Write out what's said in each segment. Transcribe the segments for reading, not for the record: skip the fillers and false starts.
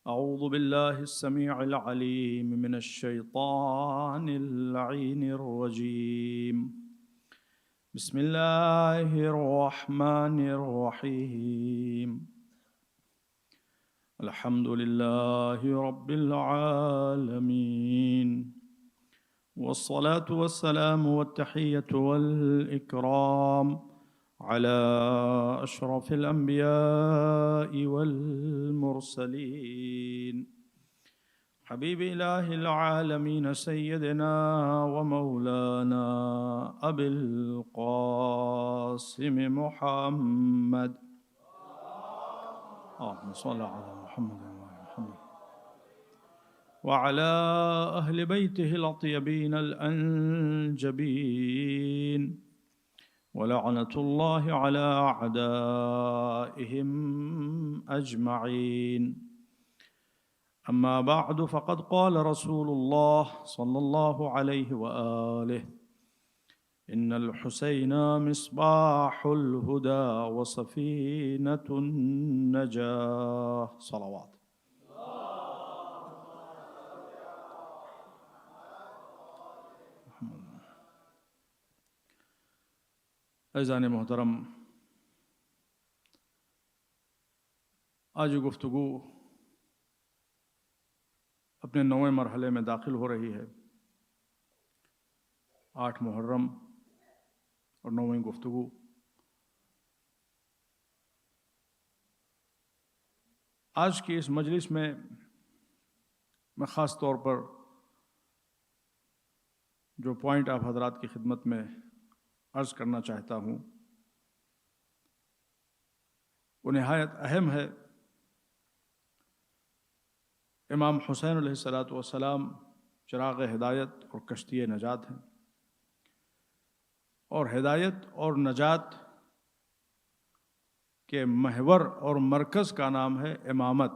أعوذ بالله السميع العليم من الشيطان اللعين الرجيم. بسم الله الرحمن الرحيم. الحمد لله رب العالمين، والصلاة والسلام والتحية والإكرام على أشرف الأنبياء والمرسلين، حبيب إله العالمين سيدنا ومولانا أبي القاسم محمد. اللهم صل على محمد وعلى محمد وعلى أهل بيته الأطيبين الأنجبين، ولعنة الله على أعدائهم أجمعين. أما بعد، فقد قال رسول الله صلى الله عليه وآله: إن الحسين مصباح الهدى وسفينة النجاة. صلوات. عزیزان محترم، آج گفتگو اپنے 9ویں مرحلے میں داخل ہو رہی ہے. 8 محرم اور 9ویں گفتگو. آج کی اس مجلس میں خاص طور پر جو پوائنٹ آپ حضرات کی خدمت میں عرض کرنا چاہتا ہوں وہ نہایت اہم ہے. امام حسین علیہ السلام چراغ ہدایت اور کشتی نجات ہیں، اور ہدایت اور نجات کے محور اور مرکز کا نام ہے امامت.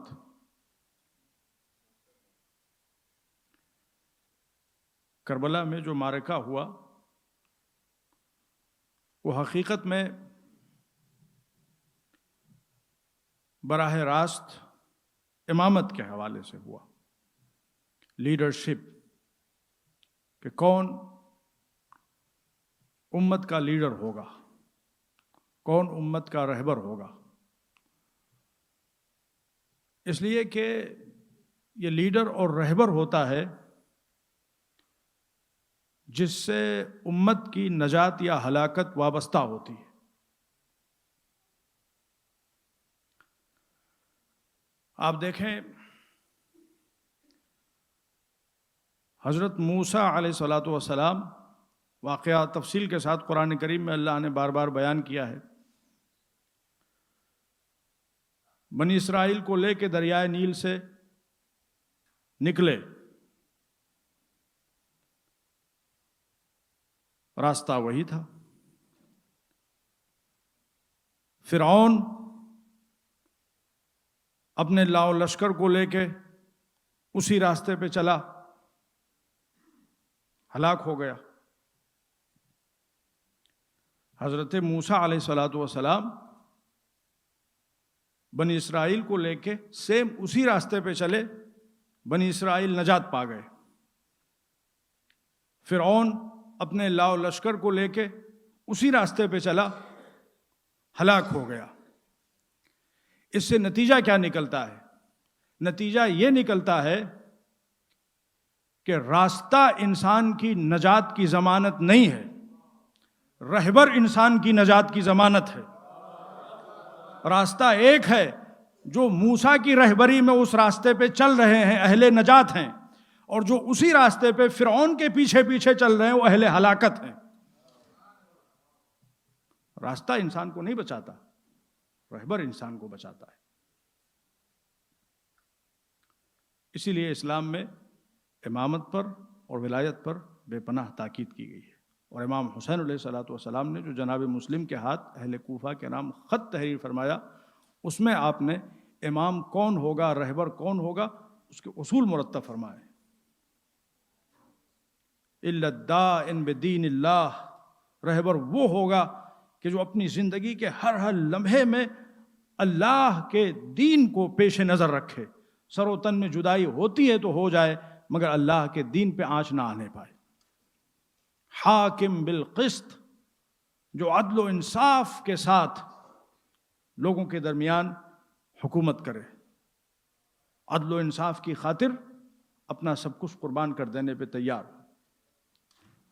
کربلا میں جو معرکہ ہوا وہ حقیقت میں براہ راست امامت کے حوالے سے ہوا. لیڈرشپ کہ کون امت کا لیڈر ہوگا، کون امت کا رہبر ہوگا. اس لیے کہ یہ لیڈر اور رہبر ہوتا ہے جس سے امت کی نجات یا ہلاکت وابستہ ہوتی ہے. آپ دیکھیں، حضرت موسیٰ علیہ السلام واقعہ تفصیل کے ساتھ قرآن کریم میں اللہ نے بار بار بیان کیا ہے. بنی اسرائیل کو لے کے دریائے نیل سے نکلے، راستہ وہی تھا. فرعون اپنے لاؤ لشکر کو لے کے اسی راستے پہ چلا، ہلاک ہو گیا. حضرت موسیٰ علیہ السلام بنی اسرائیل کو لے کے سیم اسی راستے پہ چلے، بنی اسرائیل نجات پا گئے. فرعون اپنے لاؤ لشکر کو لے کے اسی راستے پہ چلا، ہلاک ہو گیا. اس سے نتیجہ کیا نکلتا ہے؟ نتیجہ یہ نکلتا ہے کہ راستہ انسان کی نجات کی ضمانت نہیں ہے، رہبر انسان کی نجات کی ضمانت ہے. راستہ ایک ہے، جو موسیٰ کی رہبری میں اس راستے پہ چل رہے ہیں اہل نجات ہیں، اور جو اسی راستے پہ فرعون کے پیچھے پیچھے چل رہے ہیں وہ اہل ہلاکت ہیں. راستہ انسان کو نہیں بچاتا، رہبر انسان کو بچاتا ہے. اسی لیے اسلام میں امامت پر اور ولایت پر بے پناہ تاکید کی گئی ہے. اور امام حسین علیہ السلام نے جو جناب مسلم کے ہاتھ اہل کوفہ کے نام خط تحریر فرمایا، اس میں آپ نے امام کون ہوگا، رہبر کون ہوگا، اس کے اصول مرتب فرمائے. الا الدائن بدین اللہ، رہبر وہ ہوگا کہ جو اپنی زندگی کے ہر لمحے میں اللہ کے دین کو پیش نظر رکھے، سر و تن میں جدائی ہوتی ہے تو ہو جائے، مگر اللہ کے دین پہ آنچ نہ آنے پائے۔ حاکم بالقسط، جو عدل و انصاف کے ساتھ لوگوں کے درمیان حکومت کرے، عدل و انصاف کی خاطر اپنا سب کچھ قربان کر دینے پہ تیار۔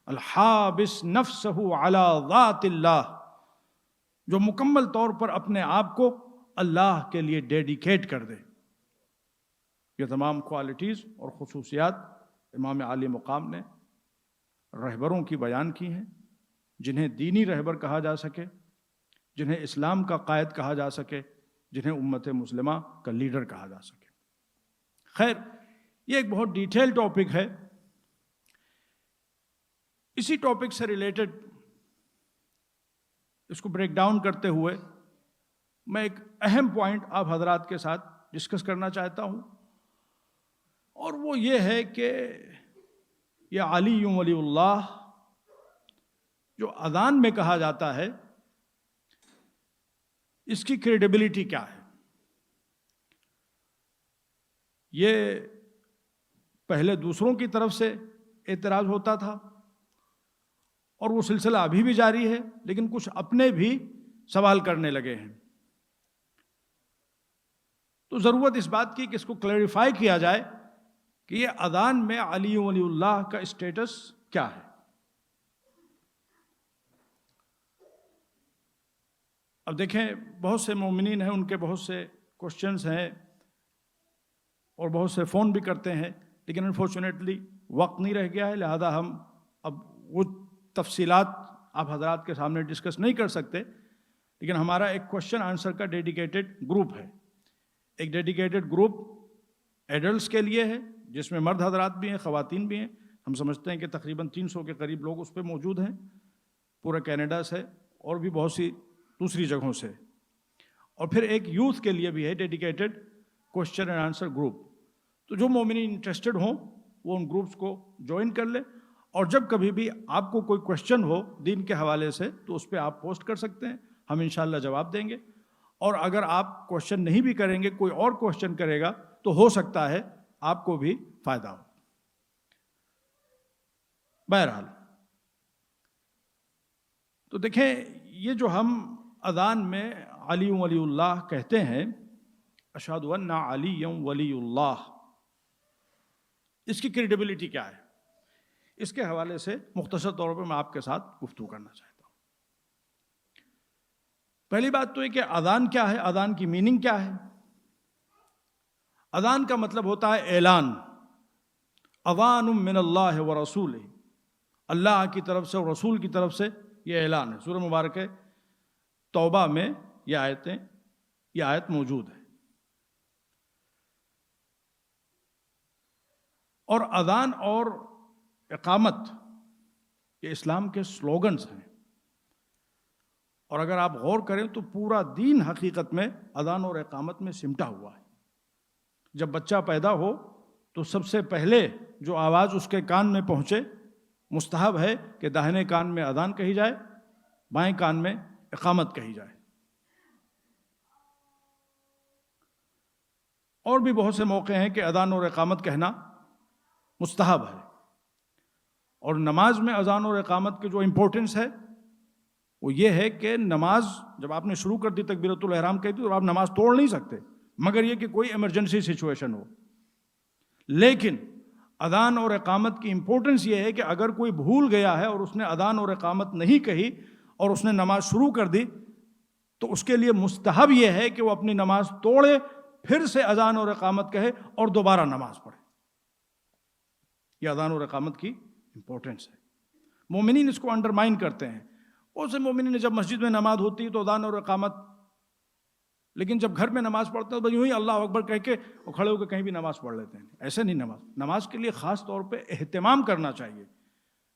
الحابس نفسہ علی ذات اللہ، جو مکمل طور پر اپنے آپ کو اللہ کے لیے ڈیڈیکیٹ کر دے۔ یہ تمام کوالٹیز اور خصوصیات امام عالی مقام نے رہبروں کی بیان کی ہیں، جنہیں دینی رہبر کہا جا سکے، جنہیں اسلام کا قائد کہا جا سکے، جنہیں امت مسلمہ کا لیڈر کہا جا سکے۔ خیر، یہ ایک بہت ڈیٹیل ٹاپک ہے۔ اسی ٹاپک سے ریلیٹڈ اس کو بریک ڈاؤن کرتے ہوئے میں ایک اہم پوائنٹ آپ حضرات کے ساتھ ڈسکس کرنا چاہتا ہوں، اور وہ یہ ہے کہ یہ علی ولی اللہ جو اذان میں کہا جاتا ہے، اس کی کریڈیبلٹی کیا ہے؟ یہ پہلے دوسروں کی طرف سے اعتراض ہوتا تھا، اور وہ سلسلہ ابھی بھی جاری ہے، لیکن کچھ اپنے بھی سوال کرنے لگے ہیں۔ تو ضرورت اس بات کی کہ اس کو کلیریفائی کیا جائے کہ یہ اذان میں علی ولی اللہ کا اسٹیٹس کیا ہے۔ اب دیکھیں، بہت سے مومنین ہیں، ان کے بہت سے کوشچنز ہیں اور بہت سے فون بھی کرتے ہیں، لیکن انفارچونیٹلی وقت نہیں رہ گیا ہے، لہذا ہم اب وہ تفصیلات آپ حضرات کے سامنے ڈسکس نہیں کر سکتے، لیکن ہمارا ایک کوشچن آنسر کا ڈیڈیکیٹڈ گروپ ہے۔ ایک ڈیڈیکیٹڈ گروپ ایڈلٹس کے لیے ہے، جس میں مرد حضرات بھی ہیں، خواتین بھی ہیں۔ ہم سمجھتے ہیں کہ تقریباً 300 کے قریب لوگ اس پہ موجود ہیں، پورے کینیڈا سے اور بھی بہت سی دوسری جگہوں سے۔ اور پھر ایک یوتھ کے لیے بھی ہے dedicated question and answer group. تو جو مومنین انٹرسٹڈ ہوں وہ ان گروپس کو جوائن کر لیں، اور جب کبھی بھی آپ کو کوئی کوشچن ہو دین کے حوالے سے تو اس پہ آپ پوسٹ کر سکتے ہیں، ہم انشاءاللہ جواب دیں گے۔ اور اگر آپ کوشچن نہیں بھی کریں گے، کوئی اور کوشچن کرے گا، تو ہو سکتا ہے آپ کو بھی فائدہ ہو۔ بہرحال تو دیکھیں، یہ جو ہم اذان میں علی ولی اللہ کہتے ہیں، اشہد ان علی ولی اللہ، اس کی کریڈیبلٹی کیا ہے؟ اس کے حوالے سے مختصر طور پر میں آپ کے ساتھ گفتگو کرنا چاہتا ہوں۔ پہلی بات تو یہ کہ اذان کیا ہے، اذان کی میننگ کیا ہے؟ اذان کا مطلب ہوتا ہے اعلان، اذان من اللہ و رسول، اللہ کی طرف سے اور رسول کی طرف سے یہ اعلان ہے۔ سورہ مبارک توبہ میں یہ آیت موجود ہے۔ اور اذان اور اقامت یہ اسلام کے سلوگنز ہیں، اور اگر آپ غور کریں تو پورا دین حقیقت میں اذان اور اقامت میں سمٹا ہوا ہے۔ جب بچہ پیدا ہو تو سب سے پہلے جو آواز اس کے کان میں پہنچے، مستحب ہے کہ داہنے کان میں اذان کہی جائے، بائیں کان میں اقامت کہی جائے۔ اور بھی بہت سے موقع ہیں کہ اذان اور اقامت کہنا مستحب ہے۔ اور نماز میں اذان اور اقامت کی جو امپورٹنس ہے وہ یہ ہے کہ نماز جب آپ نے شروع کر دی، تکبیرۃ الاحرام کہی تھی، تو آپ نماز توڑ نہیں سکتے مگر یہ کہ کوئی ایمرجنسی سچویشن ہو۔ لیکن اذان اور اقامت کی امپورٹنس یہ ہے کہ اگر کوئی بھول گیا ہے اور اس نے اذان اور اقامت نہیں کہی اور اس نے نماز شروع کر دی، تو اس کے لیے مستحب یہ ہے کہ وہ اپنی نماز توڑے، پھر سے اذان اور اقامت کہے اور دوبارہ نماز پڑھے۔ یہ اذان اور اقامت کی امپورٹنس ہے۔ مومنین اس کو انڈرمائن کرتے ہیں۔ بہت سے مومنین جب مسجد میں نماز ہوتی ہے تو اذان اور اقامت، لیکن جب گھر میں نماز پڑھتے ہیں تو یوں ہی اللہ اکبر کہہ کے وہ کھڑے ہو کے کہیں بھی نماز پڑھ لیتے ہیں۔ ایسے نہیں، نماز کے لیے خاص طور پہ اہتمام کرنا چاہیے۔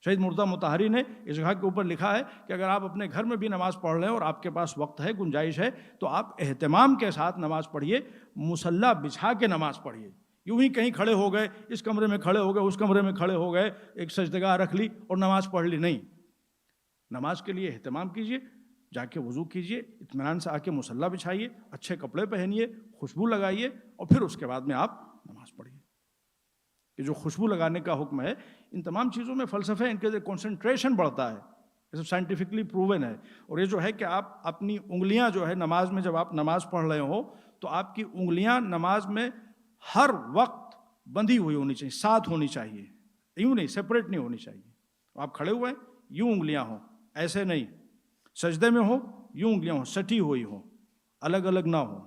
شہید مرتضیٰ مطہری نے اس جگہ کے اوپر لکھا ہے کہ اگر آپ اپنے گھر میں بھی نماز پڑھ رہے ہیں اور آپ کے پاس وقت ہے، گنجائش ہے، تو آپ اہتمام کے ساتھ نماز پڑھیے، مصلی بچھا کے نماز پڑھیے۔ یوں ہی کہیں کھڑے ہو گئے، اس کمرے میں کھڑے ہو گئے، اس کمرے میں کھڑے ہو گئے، ایک سجدگاہ رکھ لی اور نماز پڑھ لی، نہیں۔ نماز کے لیے اہتمام کیجیے، جا کے وضو کیجیے، اطمینان سے آ کے مصلی بچھائیے، اچھے کپڑے پہنیے، خوشبو لگائیے، اور پھر اس کے بعد میں آپ نماز پڑھیے. کہ جو خوشبو لگانے کا حکم ہے، ان تمام چیزوں میں فلسفہ، ان کے کنسنٹریشن بڑھتا ہے، یہ سب سائنٹیفکلی پروون ہے. اور یہ جو ہے کہ آپ اپنی انگلیاں جو ہے نماز میں، جب آپ نماز پڑھ رہے ہو تو آپ کی انگلیاں نماز میں ہر وقت بندھی ہوئی ہونی چاہیے، ساتھ ہونی چاہیے، یوں نہیں، سپریٹ نہیں ہونی چاہیے. آپ کھڑے ہوئے ہیں، یوں انگلیاں ہوں، ایسے نہیں. سجدے میں ہو، یوں انگلیاں ہوں، سٹی ہوئی ہوں، الگ الگ نہ ہوں.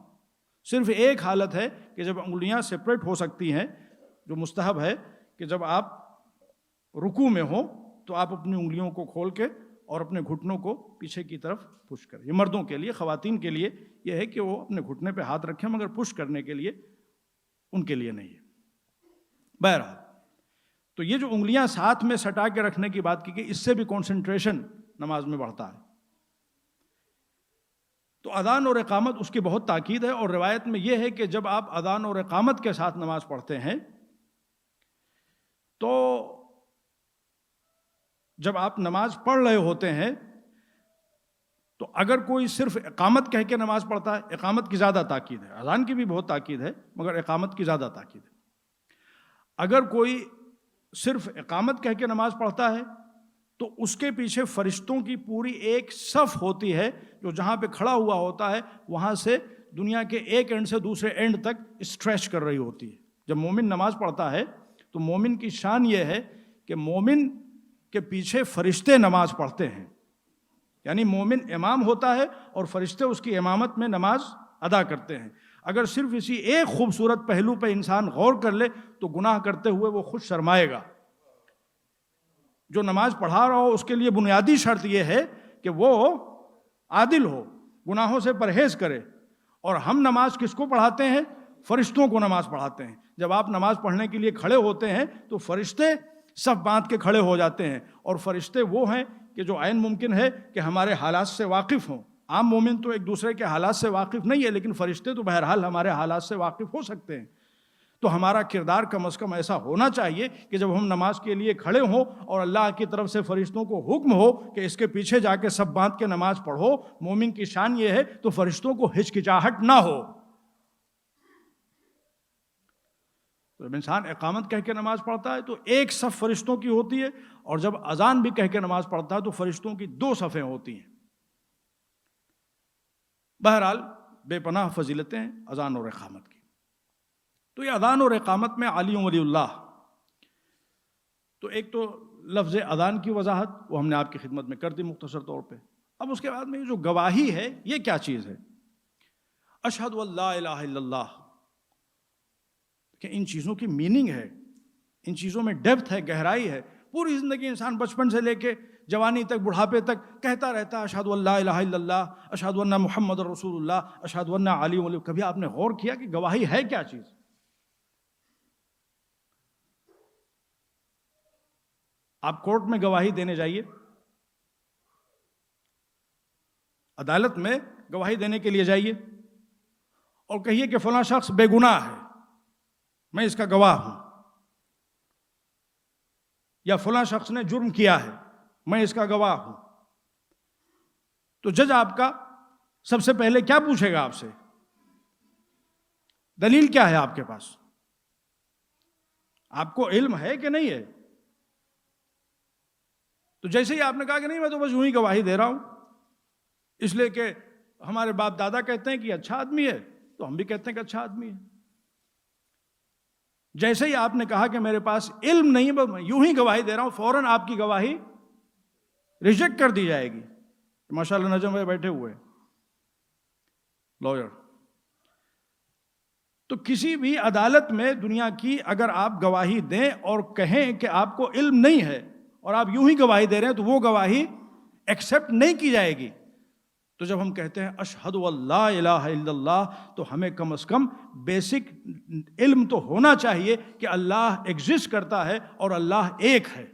صرف ایک حالت ہے کہ جب انگلیاں سپریٹ ہو سکتی ہیں، جو مستحب ہے، کہ جب آپ رکوع میں ہوں تو آپ اپنی انگلیوں کو کھول کے اور اپنے گھٹنوں کو پیچھے کی طرف پش کریں. یہ مردوں کے لیے، خواتین کے لیے یہ ہے کہ وہ اپنے گھٹنے پہ ہاتھ رکھیں، مگر پش کرنے کے لیے ان کے لیے نہیں ہے. بہرحال تو یہ جو انگلیاں ساتھ میں سٹا کے رکھنے کی بات کی گئی، اس سے بھی کنسنٹریشن نماز میں بڑھتا ہے. تو اذان اور اقامت اس کی بہت تاکید ہے. اور روایت میں یہ ہے کہ جب آپ اذان اور اقامت کے ساتھ نماز پڑھتے ہیں تو جب آپ نماز پڑھ رہے ہوتے ہیں تو اگر کوئی صرف اقامت کہہ کے نماز پڑھتا ہے، اقامت کی زیادہ تاکید ہے، اذان کی بھی بہت تاکید ہے مگر اقامت کی زیادہ تاکید ہے. اگر کوئی صرف اقامت کہہ کے نماز پڑھتا ہے تو اس کے پیچھے فرشتوں کی پوری ایک صف ہوتی ہے جو جہاں پہ کھڑا ہوا ہوتا ہے وہاں سے دنیا کے ایک اینڈ سے دوسرے اینڈ تک اسٹریچ کر رہی ہوتی ہے. جب مومن نماز پڑھتا ہے تو مومن کی شان یہ ہے کہ مومن کے پیچھے فرشتے نماز پڑھتے ہیں. یعنی مومن امام ہوتا ہے اور فرشتے اس کی امامت میں نماز ادا کرتے ہیں. اگر صرف اسی ایک خوبصورت پہلو پہ انسان غور کر لے تو گناہ کرتے ہوئے وہ خود شرمائے گا. جو نماز پڑھا رہا ہو اس کے لیے بنیادی شرط یہ ہے کہ وہ عادل ہو، گناہوں سے پرہیز کرے. اور ہم نماز کس کو پڑھاتے ہیں؟ فرشتوں کو نماز پڑھاتے ہیں. جب آپ نماز پڑھنے کے لیے کھڑے ہوتے ہیں تو فرشتے صف باندھ کے کھڑے ہو جاتے ہیں. اور فرشتے وہ ہیں کہ جو عین ممکن ہے کہ ہمارے حالات سے واقف ہوں. عام مومن تو ایک دوسرے کے حالات سے واقف نہیں ہے، لیکن فرشتے تو بہرحال ہمارے حالات سے واقف ہو سکتے ہیں. تو ہمارا کردار کم از کم ایسا ہونا چاہیے کہ جب ہم نماز کے لیے کھڑے ہوں اور اللہ کی طرف سے فرشتوں کو حکم ہو کہ اس کے پیچھے جا کے سب باندھ کے نماز پڑھو، مومن کی شان یہ ہے تو فرشتوں کو ہچکچاہٹ نہ ہو. جب انسان اقامت کہہ کے نماز پڑھتا ہے تو ایک صف فرشتوں کی ہوتی ہے، اور جب اذان بھی کہہ کے نماز پڑھتا ہے تو فرشتوں کی 2 صفیں ہوتی ہیں. بہرحال بے پناہ فضیلتیں ہیں اذان اور اقامت کی. تو یہ اذان اور اقامت میں علی ولی اللہ، تو ایک تو لفظ اذان کی وضاحت وہ ہم نے آپ کی خدمت میں کر دی مختصر طور پہ. اب اس کے بعد میں یہ جو گواہی ہے یہ کیا چیز ہے؟ اشہد ان لا الہ الا اللہ، کہ ان چیزوں کی میننگ ہے، ان چیزوں میں ڈیپتھ ہے، گہرائی ہے. پوری زندگی انسان بچپن سے لے کے جوانی تک، بڑھاپے تک کہتا رہتا ہے اشہد ان لا الہ الا اللہ، اشہد ان محمد رسول اللہ، اشہد ان علی ولی. کبھی آپ نے غور کیا کہ گواہی ہے کیا چیز؟ آپ کورٹ میں گواہی دینے جائیے، عدالت میں گواہی دینے کے لیے جائیے اور کہیے کہ فلاں شخص بے گناہ ہے، میں اس کا گواہ ہوں، یا فلاں شخص نے جرم کیا ہے، میں اس کا گواہ ہوں. تو جج آپ کا سب سے پہلے کیا پوچھے گا آپ سے؟ دلیل کیا ہے آپ کے پاس؟ آپ کو علم ہے کہ نہیں ہے؟ تو جیسے ہی آپ نے کہا کہ نہیں میں تو بس یوں ہی گواہی دے رہا ہوں اس لیے کہ ہمارے باپ دادا کہتے ہیں کہ اچھا آدمی ہے، تو ہم بھی کہتے ہیں کہ اچھا آدمی ہے. جیسے ہی آپ نے کہا کہ میرے پاس علم نہیں ہے، میں یوں ہی گواہی دے رہا ہوں، فوراً آپ کی گواہی ریجیکٹ کر دی جائے گی. ماشاءاللہ نجم بھائی بیٹھے ہوئے لائر. تو کسی بھی عدالت میں دنیا کی اگر آپ گواہی دیں اور کہیں کہ آپ کو علم نہیں ہے اور آپ یوں ہی گواہی دے رہے ہیں تو وہ گواہی ایکسیپٹ نہیں کی جائے گی. تو جب ہم کہتے ہیں اشہد ان لا الہ الا اللہ تو ہمیں کم از کم بیسک علم تو ہونا چاہیے کہ اللہ ایگزسٹ کرتا ہے اور اللہ ایک ہے.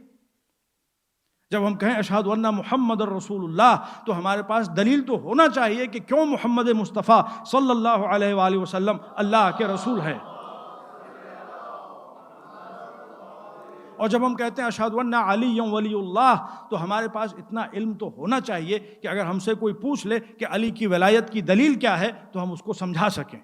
جب ہم کہیں اشہد ان محمد رسول اللہ تو ہمارے پاس دلیل تو ہونا چاہیے کہ کیوں محمد مصطفیٰ صلی اللہ علیہ وآلہ وسلم اللہ کے رسول ہیں. اور جب ہم کہتے ہیں اشہد ان علی ولی اللہ تو ہمارے پاس اتنا علم تو ہونا چاہیے کہ اگر ہم سے کوئی پوچھ لے کہ علی کی ولایت کی دلیل کیا ہے تو ہم اس کو سمجھا سکیں.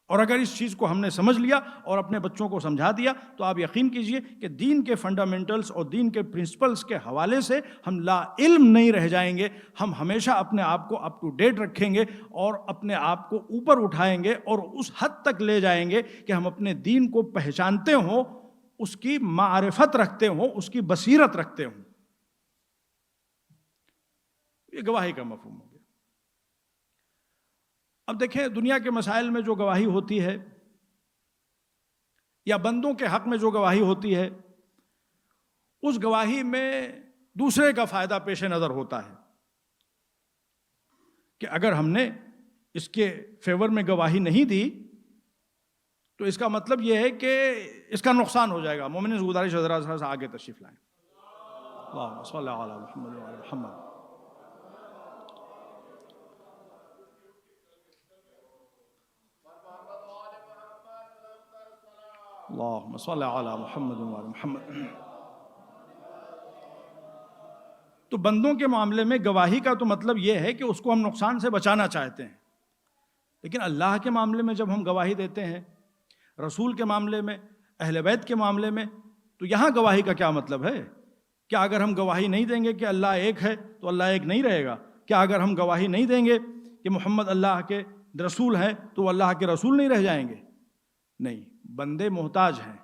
اور اگر اس چیز کو ہم نے سمجھ لیا اور اپنے بچوں کو سمجھا دیا تو آپ یقین کیجئے کہ دین کے فنڈامنٹلز اور دین کے پرنسپلز کے حوالے سے ہم لا علم نہیں رہ جائیں گے. ہم ہمیشہ اپنے آپ کو اپ ٹو ڈیٹ رکھیں گے اور اپنے آپ کو اوپر اٹھائیں گے اور اس حد تک لے جائیں گے کہ ہم اپنے دین کو پہچانتے ہوں، اس کی معرفت رکھتے ہوں، اس کی بصیرت رکھتے ہوں. یہ گواہی کا مفہوم ہو گیا. اب دیکھیں دنیا کے مسائل میں جو گواہی ہوتی ہے یا بندوں کے حق میں جو گواہی ہوتی ہے، اس گواہی میں دوسرے کا فائدہ پیش نظر ہوتا ہے کہ اگر ہم نے اس کے فیور میں گواہی نہیں دی تو اس کا مطلب یہ ہے کہ اس کا نقصان ہو جائے گا. مومنین گزارش حضرات سے آگے تشریف لائیں. اللہم صلی علی محمد و علی محمد. اللہم صلی علی محمد و علی محمد. تو بندوں کے معاملے میں گواہی کا تو مطلب یہ ہے کہ اس کو ہم نقصان سے بچانا چاہتے ہیں. لیکن اللہ کے معاملے میں جب ہم گواہی دیتے ہیں، رسول کے معاملے میں، اہل بیت کے معاملے میں، تو یہاں گواہی کا کیا مطلب ہے؟ کیا اگر ہم گواہی نہیں دیں گے کہ اللہ ایک ہے تو اللہ ایک نہیں رہے گا؟ کیا اگر ہم گواہی نہیں دیں گے کہ محمد اللہ کے رسول ہیں تو اللہ کے رسول نہیں رہ جائیں گے؟ نہیں، بندے محتاج ہیں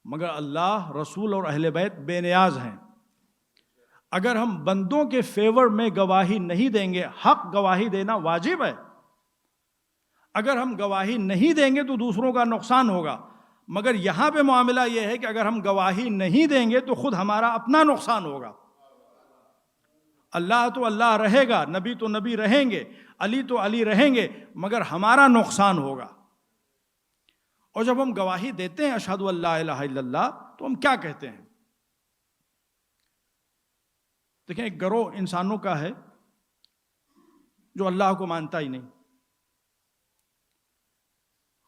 مگر اللہ، رسول اور اہل بیت بے نیاز ہیں. اگر ہم بندوں کے فیور میں گواہی نہیں دیں گے، حق گواہی دینا واجب ہے، اگر ہم گواہی نہیں دیں گے تو دوسروں کا نقصان ہوگا. مگر یہاں پہ معاملہ یہ ہے کہ اگر ہم گواہی نہیں دیں گے تو خود ہمارا اپنا نقصان ہوگا. اللہ تو اللہ رہے گا، نبی تو نبی رہیں گے، علی تو علی رہیں گے، مگر ہمارا نقصان ہوگا. اور جب ہم گواہی دیتے ہیں اشہد ان لا الہ الا اللہ تو ہم کیا کہتے ہیں؟ دیکھیں ایک گروہ انسانوں کا ہے جو اللہ کو مانتا ہی نہیں،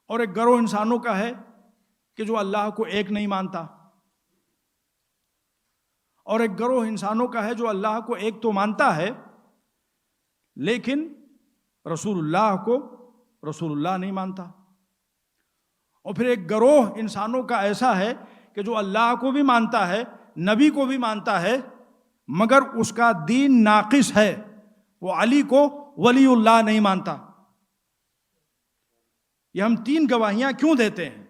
اور ایک گروہ انسانوں کا ہے کہ جو اللہ کو ایک نہیں مانتا، اور ایک گروہ انسانوں کا ہے جو اللہ کو ایک تو مانتا ہے لیکن رسول اللہ کو رسول اللہ نہیں مانتا. اور پھر ایک گروہ انسانوں کا ایسا ہے کہ جو اللہ کو بھی مانتا ہے، نبی کو بھی مانتا ہے، مگر اس کا دین ناقص ہے، وہ علی کو ولی اللہ نہیں مانتا. یہ ہم تین گواہیاں کیوں دیتے ہیں؟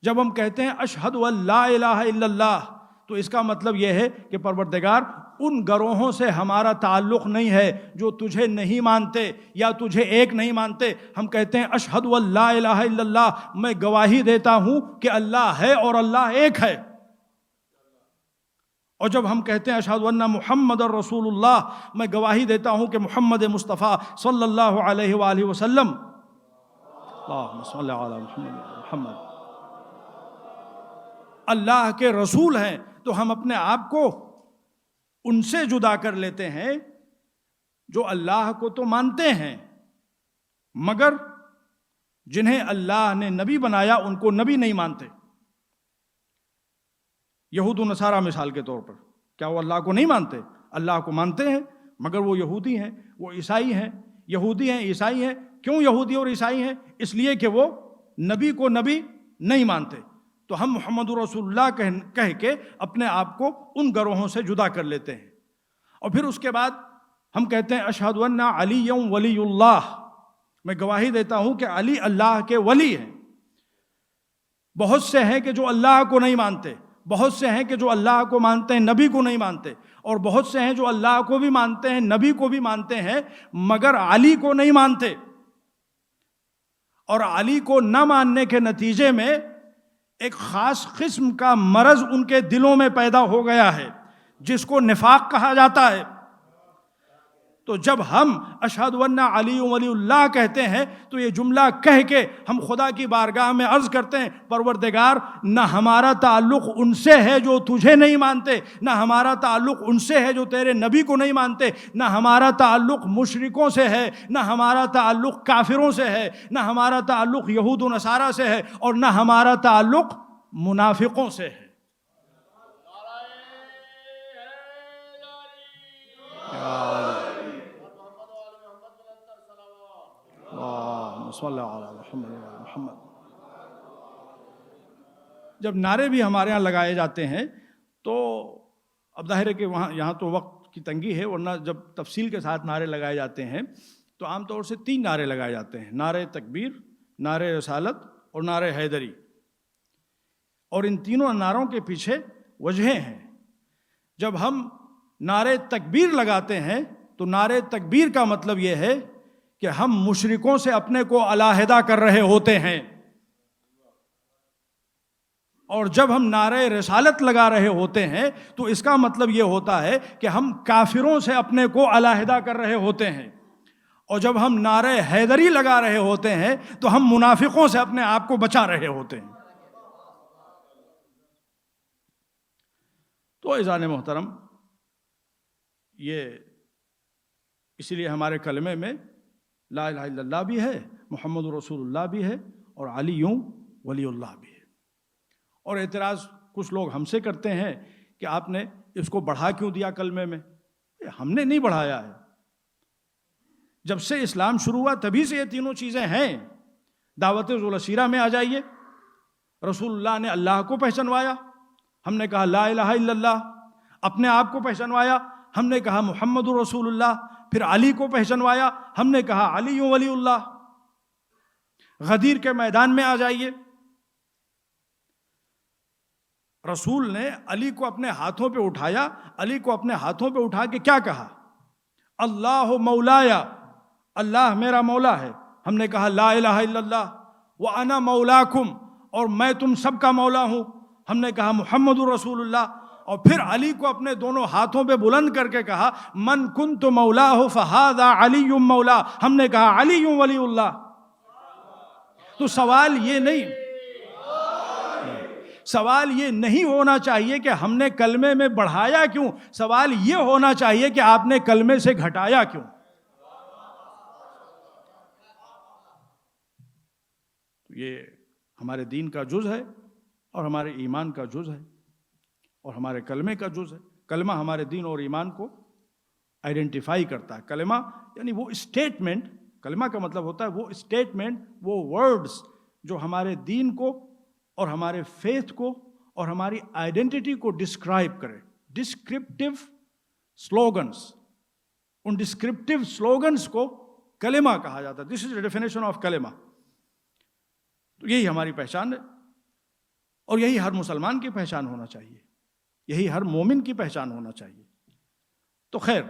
جب ہم کہتے ہیں اشہد ان لا الہ الا اللہ تو اس کا مطلب یہ ہے کہ پروردگار ان گروہوں سے ہمارا تعلق نہیں ہے جو تجھے نہیں مانتے یا تجھے ایک نہیں مانتے. ہم کہتے ہیں اشہد ان لا الہ الا اللہ، میں گواہی دیتا ہوں کہ اللہ ہے اور اللہ ایک ہے. اور جب ہم کہتے ہیں اشہد ان محمد رسول اللہ، میں گواہی دیتا ہوں کہ محمد مصطفیٰ صلی اللہ علیہ وآلہ وسلم، اللہم صلی علی محمد، اللہ کے رسول ہیں، تو ہم اپنے آپ کو ان سے جدا کر لیتے ہیں جو اللہ کو تو مانتے ہیں مگر جنہیں اللہ نے نبی بنایا ان کو نبی نہیں مانتے. یہود و نصارہ مثال کے طور پر، کیا وہ اللہ کو نہیں مانتے؟ اللہ کو مانتے ہیں مگر وہ یہودی ہیں، وہ عیسائی ہیں. یہودی ہیں، عیسائی ہیں. کیوں یہودی اور عیسائی ہیں؟ اس لیے کہ وہ نبی کو نبی نہیں مانتے. تو ہم محمد رسول اللہ کہہ کے اپنے آپ کو ان گروہوں سے جدا کر لیتے ہیں. اور پھر اس کے بعد ہم کہتے ہیں اشہد ان علی ولی اللہ، میں گواہی دیتا ہوں کہ علی اللہ کے ولی ہیں. بہت سے ہیں کہ جو اللہ کو نہیں مانتے، بہت سے ہیں کہ جو اللہ کو مانتے ہیں نبی کو نہیں مانتے، اور بہت سے ہیں جو اللہ کو بھی مانتے ہیں نبی کو بھی مانتے ہیں مگر علی کو نہیں مانتے. اور علی کو نہ ماننے کے نتیجے میں ایک خاص قسم کا مرض ان کے دلوں میں پیدا ہو گیا ہے جس کو نفاق کہا جاتا ہے. تو جب ہم اشہد ان علی ولی اللہ کہتے ہیں تو یہ جملہ کہہ کے ہم خدا کی بارگاہ میں عرض کرتے ہیں پروردگار نہ ہمارا تعلق ان سے ہے جو تجھے نہیں مانتے، نہ ہمارا تعلق ان سے ہے جو تیرے نبی کو نہیں مانتے، نہ ہمارا تعلق مشرکوں سے ہے، نہ ہمارا تعلق کافروں سے ہے، نہ ہمارا تعلق یہود و نصارہ سے ہے، اور نہ ہمارا تعلق منافقوں سے ہے. صلی علی محمد وعلی محمد۔ جب نعرے بھی ہمارے یہاں لگائے جاتے ہیں تو اب ظاہر ہے کہ یہاں تو وقت کی تنگی ہے، ورنہ جب تفصیل کے ساتھ نعرے لگائے جاتے ہیں تو عام طور سے 3 نعرے لگائے جاتے ہیں: نعرے تکبیر، نعرے رسالت اور نعرے حیدری۔ اور ان تینوں نعروں کے پیچھے وجہیں ہیں۔ جب ہم نعرے تکبیر لگاتے ہیں تو نعرے تکبیر کا مطلب یہ ہے کہ ہم مشرکوں سے اپنے کو علیحدہ کر رہے ہوتے ہیں، اور جب ہم نعرے رسالت لگا رہے ہوتے ہیں تو اس کا مطلب یہ ہوتا ہے کہ ہم کافروں سے اپنے کو علیحدہ کر رہے ہوتے ہیں، اور جب ہم نعرے حیدری لگا رہے ہوتے ہیں تو ہم منافقوں سے اپنے آپ کو بچا رہے ہوتے ہیں۔ تو عزیزان محترم، یہ اس لیے ہمارے کلمے میں لا الہ الا اللہ بھی ہے، محمد رسول اللہ بھی ہے، اور علی ولی اللہ بھی ہے۔ اور اعتراض کچھ لوگ ہم سے کرتے ہیں کہ آپ نے اس کو بڑھا کیوں دیا کلمے میں؟ ہم نے نہیں بڑھایا ہے، جب سے اسلام شروع ہوا تبھی سے یہ تینوں چیزیں ہیں۔ دعوت ذو السیرہ میں آ جائیے، رسول اللہ نے اللہ کو پہچنوایا، ہم نے کہا لا الہ الا اللہ۔ اپنے آپ کو پہچنوایا، ہم نے کہا محمد رسول اللہ۔ پھر علی کو پہچنوایا، ہم نے کہا علی ولی اللہ۔ غدیر کے میدان میں آ جائیے، رسول نے علی کو اپنے ہاتھوں پہ اٹھایا، علی کو اپنے ہاتھوں پہ اٹھا کے کیا کہا؟ اللہ مولایا، اللہ میرا مولا ہے۔ ہم نے کہا لا الہ الا اللہ، وانا مولاکم، اور میں تم سب کا مولا ہوں۔ ہم نے کہا محمد رسول اللہ۔ اور پھر علی کو اپنے دونوں ہاتھوں پہ بلند کر کے کہا من کنت مولاہ فہذا علی مولا، ہم نے کہا علی ولی اللہ۔ تو سوال یہ نہیں ہونا چاہیے کہ ہم نے کلمے میں بڑھایا کیوں، سوال یہ ہونا چاہیے کہ آپ نے کلمے سے گھٹایا کیوں۔ یہ ہمارے دین کا جز ہے اور ہمارے ایمان کا جز ہے اور ہمارے کلمے کا جز ہے۔ کلمہ ہمارے دین اور ایمان کو آئیڈینٹیفائی کرتا ہے۔ کلمہ یعنی وہ اسٹیٹمنٹ، کلمہ کا مطلب ہوتا ہے وہ اسٹیٹمنٹ، وہ ورڈز جو ہمارے دین کو اور ہمارے فیتھ کو اور ہماری آئیڈینٹی کو ڈسکرائب کرے۔ ڈسکرپٹیو سلوگنز، ان ڈسکرپٹیو سلوگنز کو کلمہ کہا جاتا ہے۔ دس از the definition آف کلمہ۔ تو یہی ہماری پہچان ہے، اور یہی ہر مسلمان کی پہچان ہونا چاہیے، یہی ہر مومن کی پہچان ہونا چاہیے۔ تو خیر،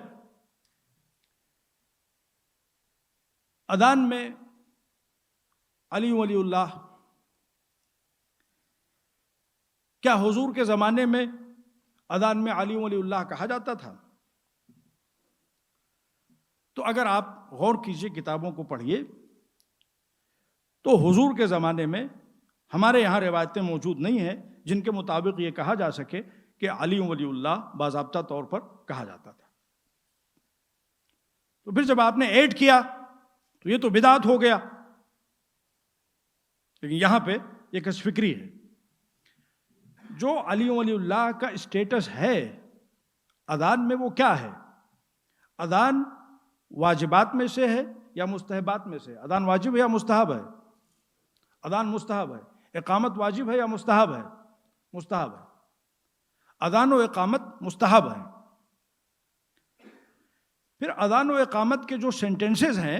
اذان میں علی ولی اللہ، کیا حضور کے زمانے میں اذان میں علی ولی اللہ کہا جاتا تھا؟ تو اگر آپ غور کیجئے، کتابوں کو پڑھیے، تو حضور کے زمانے میں ہمارے یہاں روایتیں موجود نہیں ہیں جن کے مطابق یہ کہا جا سکے کہ علی ولی اللہ باضابطہ طور پر کہا جاتا تھا۔ تو پھر جب آپ نے ایڈ کیا تو یہ تو بدعت ہو گیا۔ لیکن یہاں پہ ایک فکری ہے، جو علی ولی اللہ کا اسٹیٹس ہے اذان میں، وہ کیا ہے؟ اذان واجبات میں سے ہے یا مستحبات میں سے؟ اذان واجب ہے یا مستحب ہے؟ اذان مستحب ہے۔ اقامت واجب ہے یا مستحب ہے؟ مستحب ہے۔ اذان و اقامت مستحب ہے۔ پھر اذان و اقامت کے جو سینٹنسز ہیں،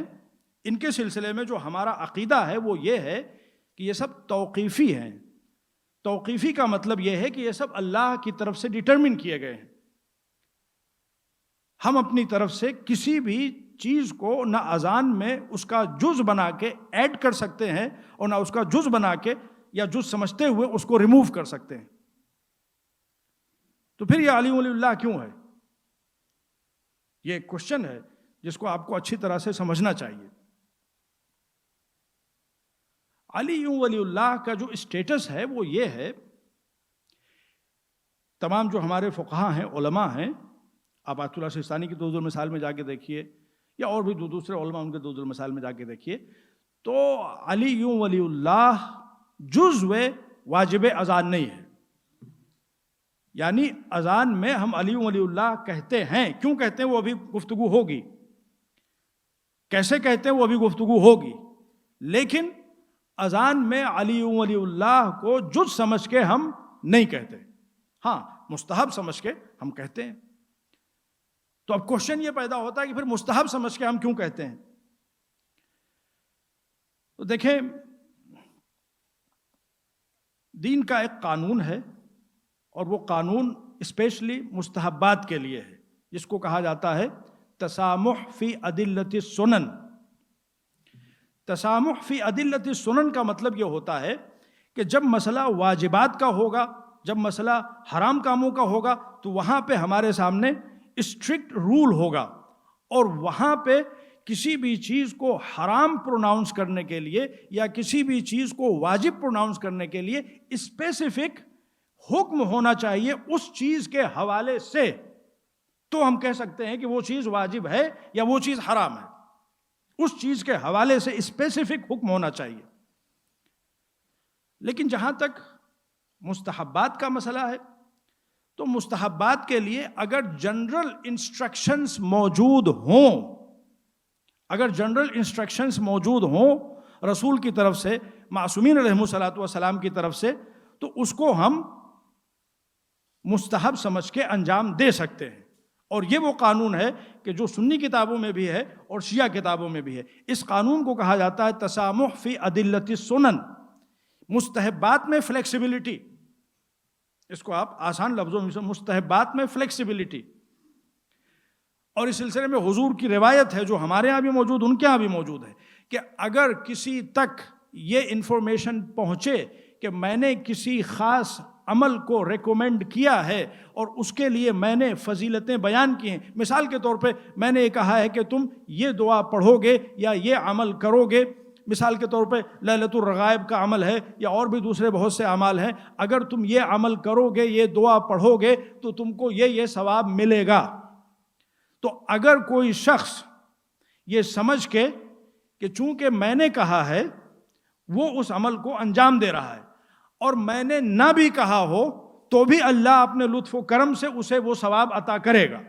ان کے سلسلے میں جو ہمارا عقیدہ ہے وہ یہ ہے کہ یہ سب توقیفی ہیں۔ توقیفی کا مطلب یہ ہے کہ یہ سب اللہ کی طرف سے ڈٹرمن کیے گئے ہیں۔ ہم اپنی طرف سے کسی بھی چیز کو نہ اذان میں اس کا جز بنا کے ایڈ کر سکتے ہیں اور نہ اس کا جز بنا کے یا جز سمجھتے ہوئے اس کو ریموو کر سکتے ہیں۔ تو پھر یہ علی ولی اللہ کیوں ہے؟ یہ ایک کوشچن ہے جس کو آپ کو اچھی طرح سے سمجھنا چاہیے۔ علی ولی اللہ کا جو اسٹیٹس ہے وہ یہ ہے، تمام جو ہمارے فقہا ہیں، علماء ہیں، آپ آیت اللہ سستانی کی دوسرے مثال میں جا کے دیکھیے یا اور بھی دوسرے علماء ان کے دوسرے مثال میں جا کے دیکھیے، تو علی ولی اللہ جزو واجب اذان نہیں ہے۔ یعنی اذان میں ہم علی ولی اللہ کہتے ہیں، کیوں کہتے ہیں وہ ابھی گفتگو ہوگی، کیسے کہتے ہیں وہ ابھی گفتگو ہوگی، لیکن اذان میں علی ولی اللہ کو جز سمجھ کے ہم نہیں کہتے، ہاں مستحب سمجھ کے ہم کہتے ہیں۔ تو اب کوشچن یہ پیدا ہوتا ہے کہ پھر مستحب سمجھ کے ہم کیوں کہتے ہیں؟ تو دیکھیں، دین کا ایک قانون ہے، اور وہ قانون اسپیشلی مستحبات کے لیے ہے، جس کو کہا جاتا ہے تسامح فی ادلۃ السنن۔ تسامح فی ادلۃ السنن کا مطلب یہ ہوتا ہے کہ جب مسئلہ واجبات کا ہوگا، جب مسئلہ حرام کاموں کا ہوگا، تو وہاں پہ ہمارے سامنے اسٹرکٹ رول ہوگا، اور وہاں پہ کسی بھی چیز کو حرام پروناؤنس کرنے کے لیے یا کسی بھی چیز کو واجب پروناؤنس کرنے کے لیے اسپیسیفک حکم ہونا چاہیے اس چیز کے حوالے سے، تو ہم کہہ سکتے ہیں کہ وہ چیز واجب ہے یا وہ چیز حرام ہے۔ اس چیز کے حوالے سے اسپیسیفک حکم ہونا چاہیے۔ لیکن جہاں تک مستحبات کا مسئلہ ہے، تو مستحبات کے لیے اگر جنرل انسٹرکشنز موجود ہوں، اگر جنرل انسٹرکشنز موجود ہوں رسول کی طرف سے، معصومین علیہم الصلوۃ والسلام کی طرف سے، تو اس کو ہم مستحب سمجھ کے انجام دے سکتے ہیں۔ اور یہ وہ قانون ہے کہ جو سنی کتابوں میں بھی ہے اور شیعہ کتابوں میں بھی ہے۔ اس قانون کو کہا جاتا ہے تسامح فی ادلۃ السنن، مستحبات میں فلیکسیبلٹی۔ اس کو آپ آسان لفظوں میں، مستحبات میں فلیکسیبلٹی۔ اور اس سلسلے میں حضور کی روایت ہے جو ہمارے ہاں بھی موجود، ان کے ہاں بھی موجود ہے، کہ اگر کسی تک یہ انفارمیشن پہنچے کہ میں نے کسی خاص عمل کو ریکومینڈ کیا ہے اور اس کے لیے میں نے فضیلتیں بیان کی ہیں، مثال کے طور پہ میں نے یہ کہا ہے کہ تم یہ دعا پڑھو گے یا یہ عمل کرو گے، مثال کے طور پہ لیلۃ الرغائب کا عمل ہے یا اور بھی دوسرے بہت سے اعمال ہیں، اگر تم یہ عمل کرو گے، یہ دعا پڑھو گے، تو تم کو یہ ثواب ملے گا۔ تو اگر کوئی شخص یہ سمجھ کے کہ چونکہ میں نے کہا ہے وہ اس عمل کو انجام دے رہا ہے، اور میں نے نہ بھی کہا ہو تو بھی اللہ اپنے لطف و کرم سے اسے وہ ثواب عطا کرے گا۔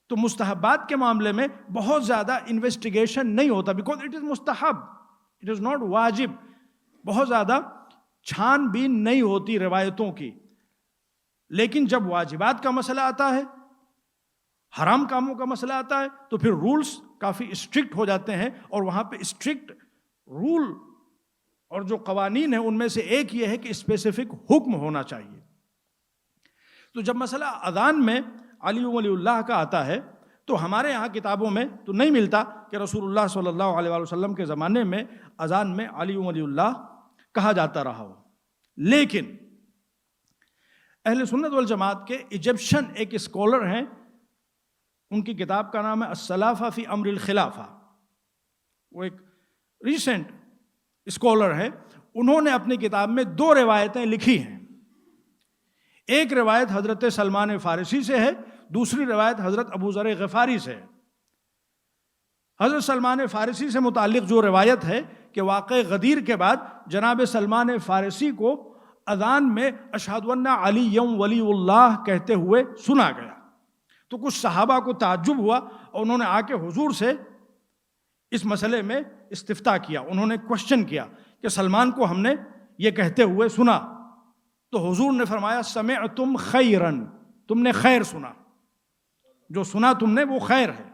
تو مستحبات کے معاملے میں بہت زیادہ انویسٹیگیشن نہیں ہوتا، بیکاز اٹ از مستحب، اٹ از ناٹ واجب۔ بہت زیادہ چھان بین نہیں ہوتی روایتوں کی۔ لیکن جب واجبات کا مسئلہ آتا ہے، حرام کاموں کا مسئلہ آتا ہے، تو پھر رولز کافی اسٹرکٹ ہو جاتے ہیں، اور وہاں پہ اسٹرکٹ رول اور جو قوانین ہیں ان میں سے ایک یہ ہے کہ اسپیسیفک حکم ہونا چاہیے۔ تو جب مسئلہ اذان میں علی ولی اللہ کا آتا ہے، تو ہمارے یہاں کتابوں میں تو نہیں ملتا کہ رسول اللہ صلی اللہ علیہ وسلم کے زمانے میں اذان میں علی ولی اللہ کہا جاتا رہا ہو۔ لیکن اہل سنت والجماعت کے ایجپشن ایک اسکالر ہیں، ان کی کتاب کا نام ہے السلافہ فی امر الخلافہ، وہ ایک ریسنٹ اسکالر ہے، انہوں نے اپنی کتاب میں 2 روایتیں لکھی ہیں۔ ایک روایت حضرت سلمان فارسی سے ہے، دوسری روایت حضرت ابو ذر غفاری سے ہے۔ حضرت سلمان فارسی سے متعلق جو روایت ہے کہ واقع غدیر کے بعد جناب سلمان فارسی کو اذان میں اشہد ان علی ولی اللہ کہتے ہوئے سنا گیا، تو کچھ صحابہ کو تعجب ہوا اور انہوں نے آ کے حضور سے اس مسئلے میں استفتاء کیا، انہوں نے کوشچن کیا کہ سلمان کو ہم نے یہ کہتے ہوئے سنا، تو حضور نے فرمایا سمعتم خیرن، تم نے خیر سنا، جو سنا تم نے وہ خیر ہے۔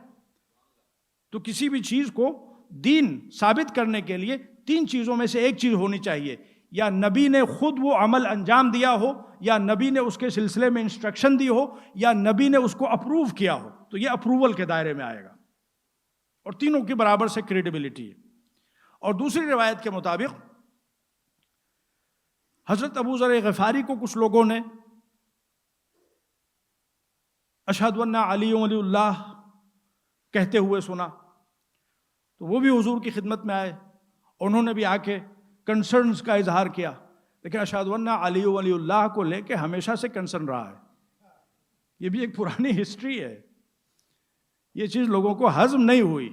تو کسی بھی چیز کو دین ثابت کرنے کے لیے 3 چیزوں میں سے ایک چیز ہونی چاہیے، یا نبی نے خود وہ عمل انجام دیا ہو، یا نبی نے اس کے سلسلے میں انسٹرکشن دی ہو، یا نبی نے اس کو اپروو کیا ہو، تو یہ اپروول کے دائرے میں آئے گا، اور تینوں کی برابر سے کریڈیبلٹی ہے۔ اور دوسری روایت کے مطابق حضرت ابو ذر غفاری کو کچھ لوگوں نے اشہد ان علی ولی اللہ کہتے ہوئے سنا، تو وہ بھی حضور کی خدمت میں آئے، انہوں نے بھی آ کے کنسرنز کا اظہار کیا، لیکن اشہد ان علی ولی اللہ کو لے کے ہمیشہ سے کنسرن رہا ہے۔ یہ بھی ایک پرانی ہسٹری ہے، یہ چیز لوگوں کو ہضم نہیں ہوئی۔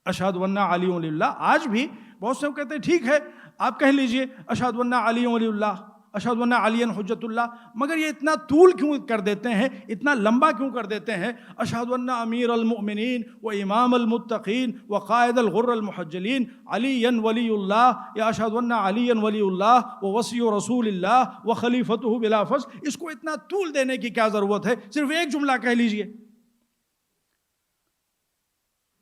اشہد ان علی ولی اللہ، آج بھی بہت سے کہتے ہیں ٹھیک ہے آپ کہہ لیجئے اشہد ان علی ولی اللہ، اشہد ان علی حجت اللہ، مگر یہ اتنا طول کیوں کر دیتے ہیں، اتنا لمبا کیوں کر دیتے ہیں؟ اشہد ان امیر المؤمنین و امام المتقین و قائد الغر المحجلین علی ولی اللہ، یا اشہد ان علی ولی اللہ و وصی رسول اللہ و خلیفتہ بلا فصل. اس کو اتنا طول دینے کی کیا ضرورت ہے؟ صرف ایک جملہ کہہ لیجئے.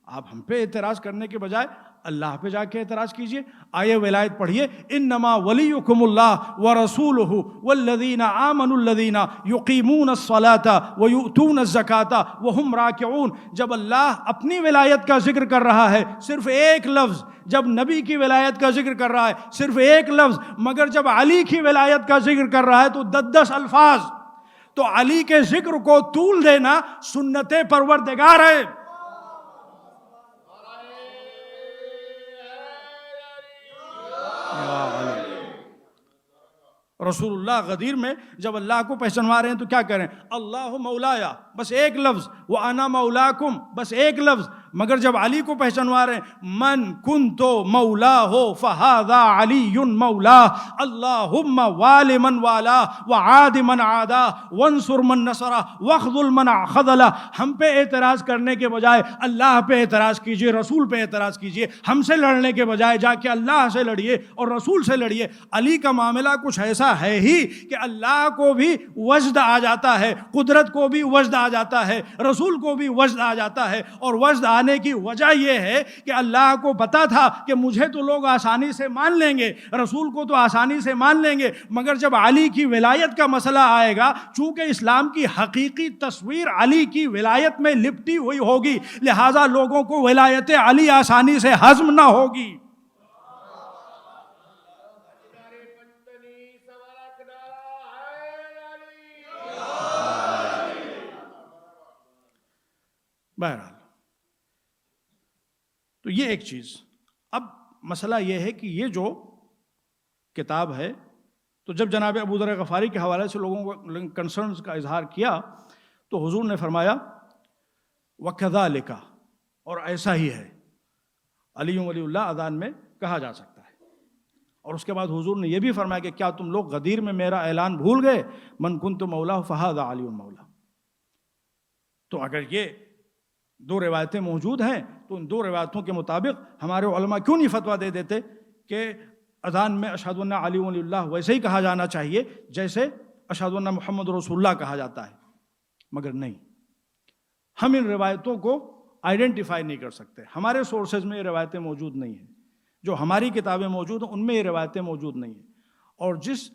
آپ ہم پہ اعتراض کرنے کے بجائے اللہ پہ جا کے اعتراض کیجئے. آیے ولایت پڑھیے، انما ولیکم اللہ ورسولہ والذین آمنوا الذین یقیمون الصلاة ویؤتون الزکاة وہم راکعون. جب اللہ اپنی ولایت کا ذکر کر رہا ہے صرف ایک لفظ، جب نبی کی ولایت کا ذکر کر رہا ہے صرف ایک لفظ، مگر جب علی کی ولایت کا ذکر کر رہا ہے تو 10 الفاظ. تو علی کے ذکر کو طول دینا سنت پروردگار ہے. رسول اللہ غدیر میں جب اللہ کو پہچانوا رہے ہیں تو کیا کریں؟ اللہ مولایا، بس ایک لفظ، وانا مولاکم، بس ایک لفظ. مگر جب علی کو پہچانوا رہے ہیں، من کنتو مولا ہو فہذا علی مولا، اللہم وال من والا وعاد من عادا وانصر من نصرہ واخذل من خذلہ. ہم پہ اعتراض کرنے کے بجائے اللہ پہ اعتراض کیجئے، رسول پہ اعتراض کیجئے. ہم سے لڑنے کے بجائے جا کے اللہ سے لڑیے اور رسول سے لڑیے. علی کا معاملہ کچھ ایسا ہے ہی کہ اللہ کو بھی وجد آ جاتا ہے، قدرت کو بھی وجد آ جاتا ہے، رسول کو بھی وجد آ جاتا ہے. اور وجد آنے کی وجہ یہ ہے کہ اللہ کو پتا تھا کہ مجھے تو لوگ آسانی سے مان لیں گے، رسول کو تو آسانی سے مان لیں گے، مگر جب علی کی ولایت کا مسئلہ آئے گا، چونکہ اسلام کی حقیقی تصویر علی کی ولایت میں لپٹی ہوئی ہوگی، لہٰذا لوگوں کو ولایت علی آسانی سے ہضم نہ ہوگی. بہرحال تو یہ ایک چیز. اب مسئلہ یہ ہے کہ یہ جو کتاب ہے، تو جب جناب ابو ذر غفاری کے حوالے سے لوگوں کو کنسرنز کا اظہار کیا تو حضور نے فرمایا وَكَذَلِكَ، اور ایسا ہی ہے، علی ولی اللہ اذان میں کہا جا سکتا ہے. اور اس کے بعد حضور نے یہ بھی فرمایا کہ کیا تم لوگ غدیر میں میرا اعلان بھول گئے، من کنت مولا فہذا علی مولا. تو اگر یہ 2 روایتیں موجود ہیں تو ان 2 روایتوں کے مطابق ہمارے علماء کیوں نہیں فتویٰ دے دیتے کہ اذان میں اشہد ان علی ولی اللہ ویسے ہی کہا جانا چاہیے جیسے اشہد ان محمد رسول اللہ کہا جاتا ہے؟ مگر نہیں، ہم ان روایتوں کو آئیڈینٹیفائی نہیں کر سکتے. ہمارے سورسز میں یہ روایتیں موجود نہیں ہیں، جو ہماری کتابیں موجود ہیں ان میں یہ روایتیں موجود نہیں ہیں. اور جس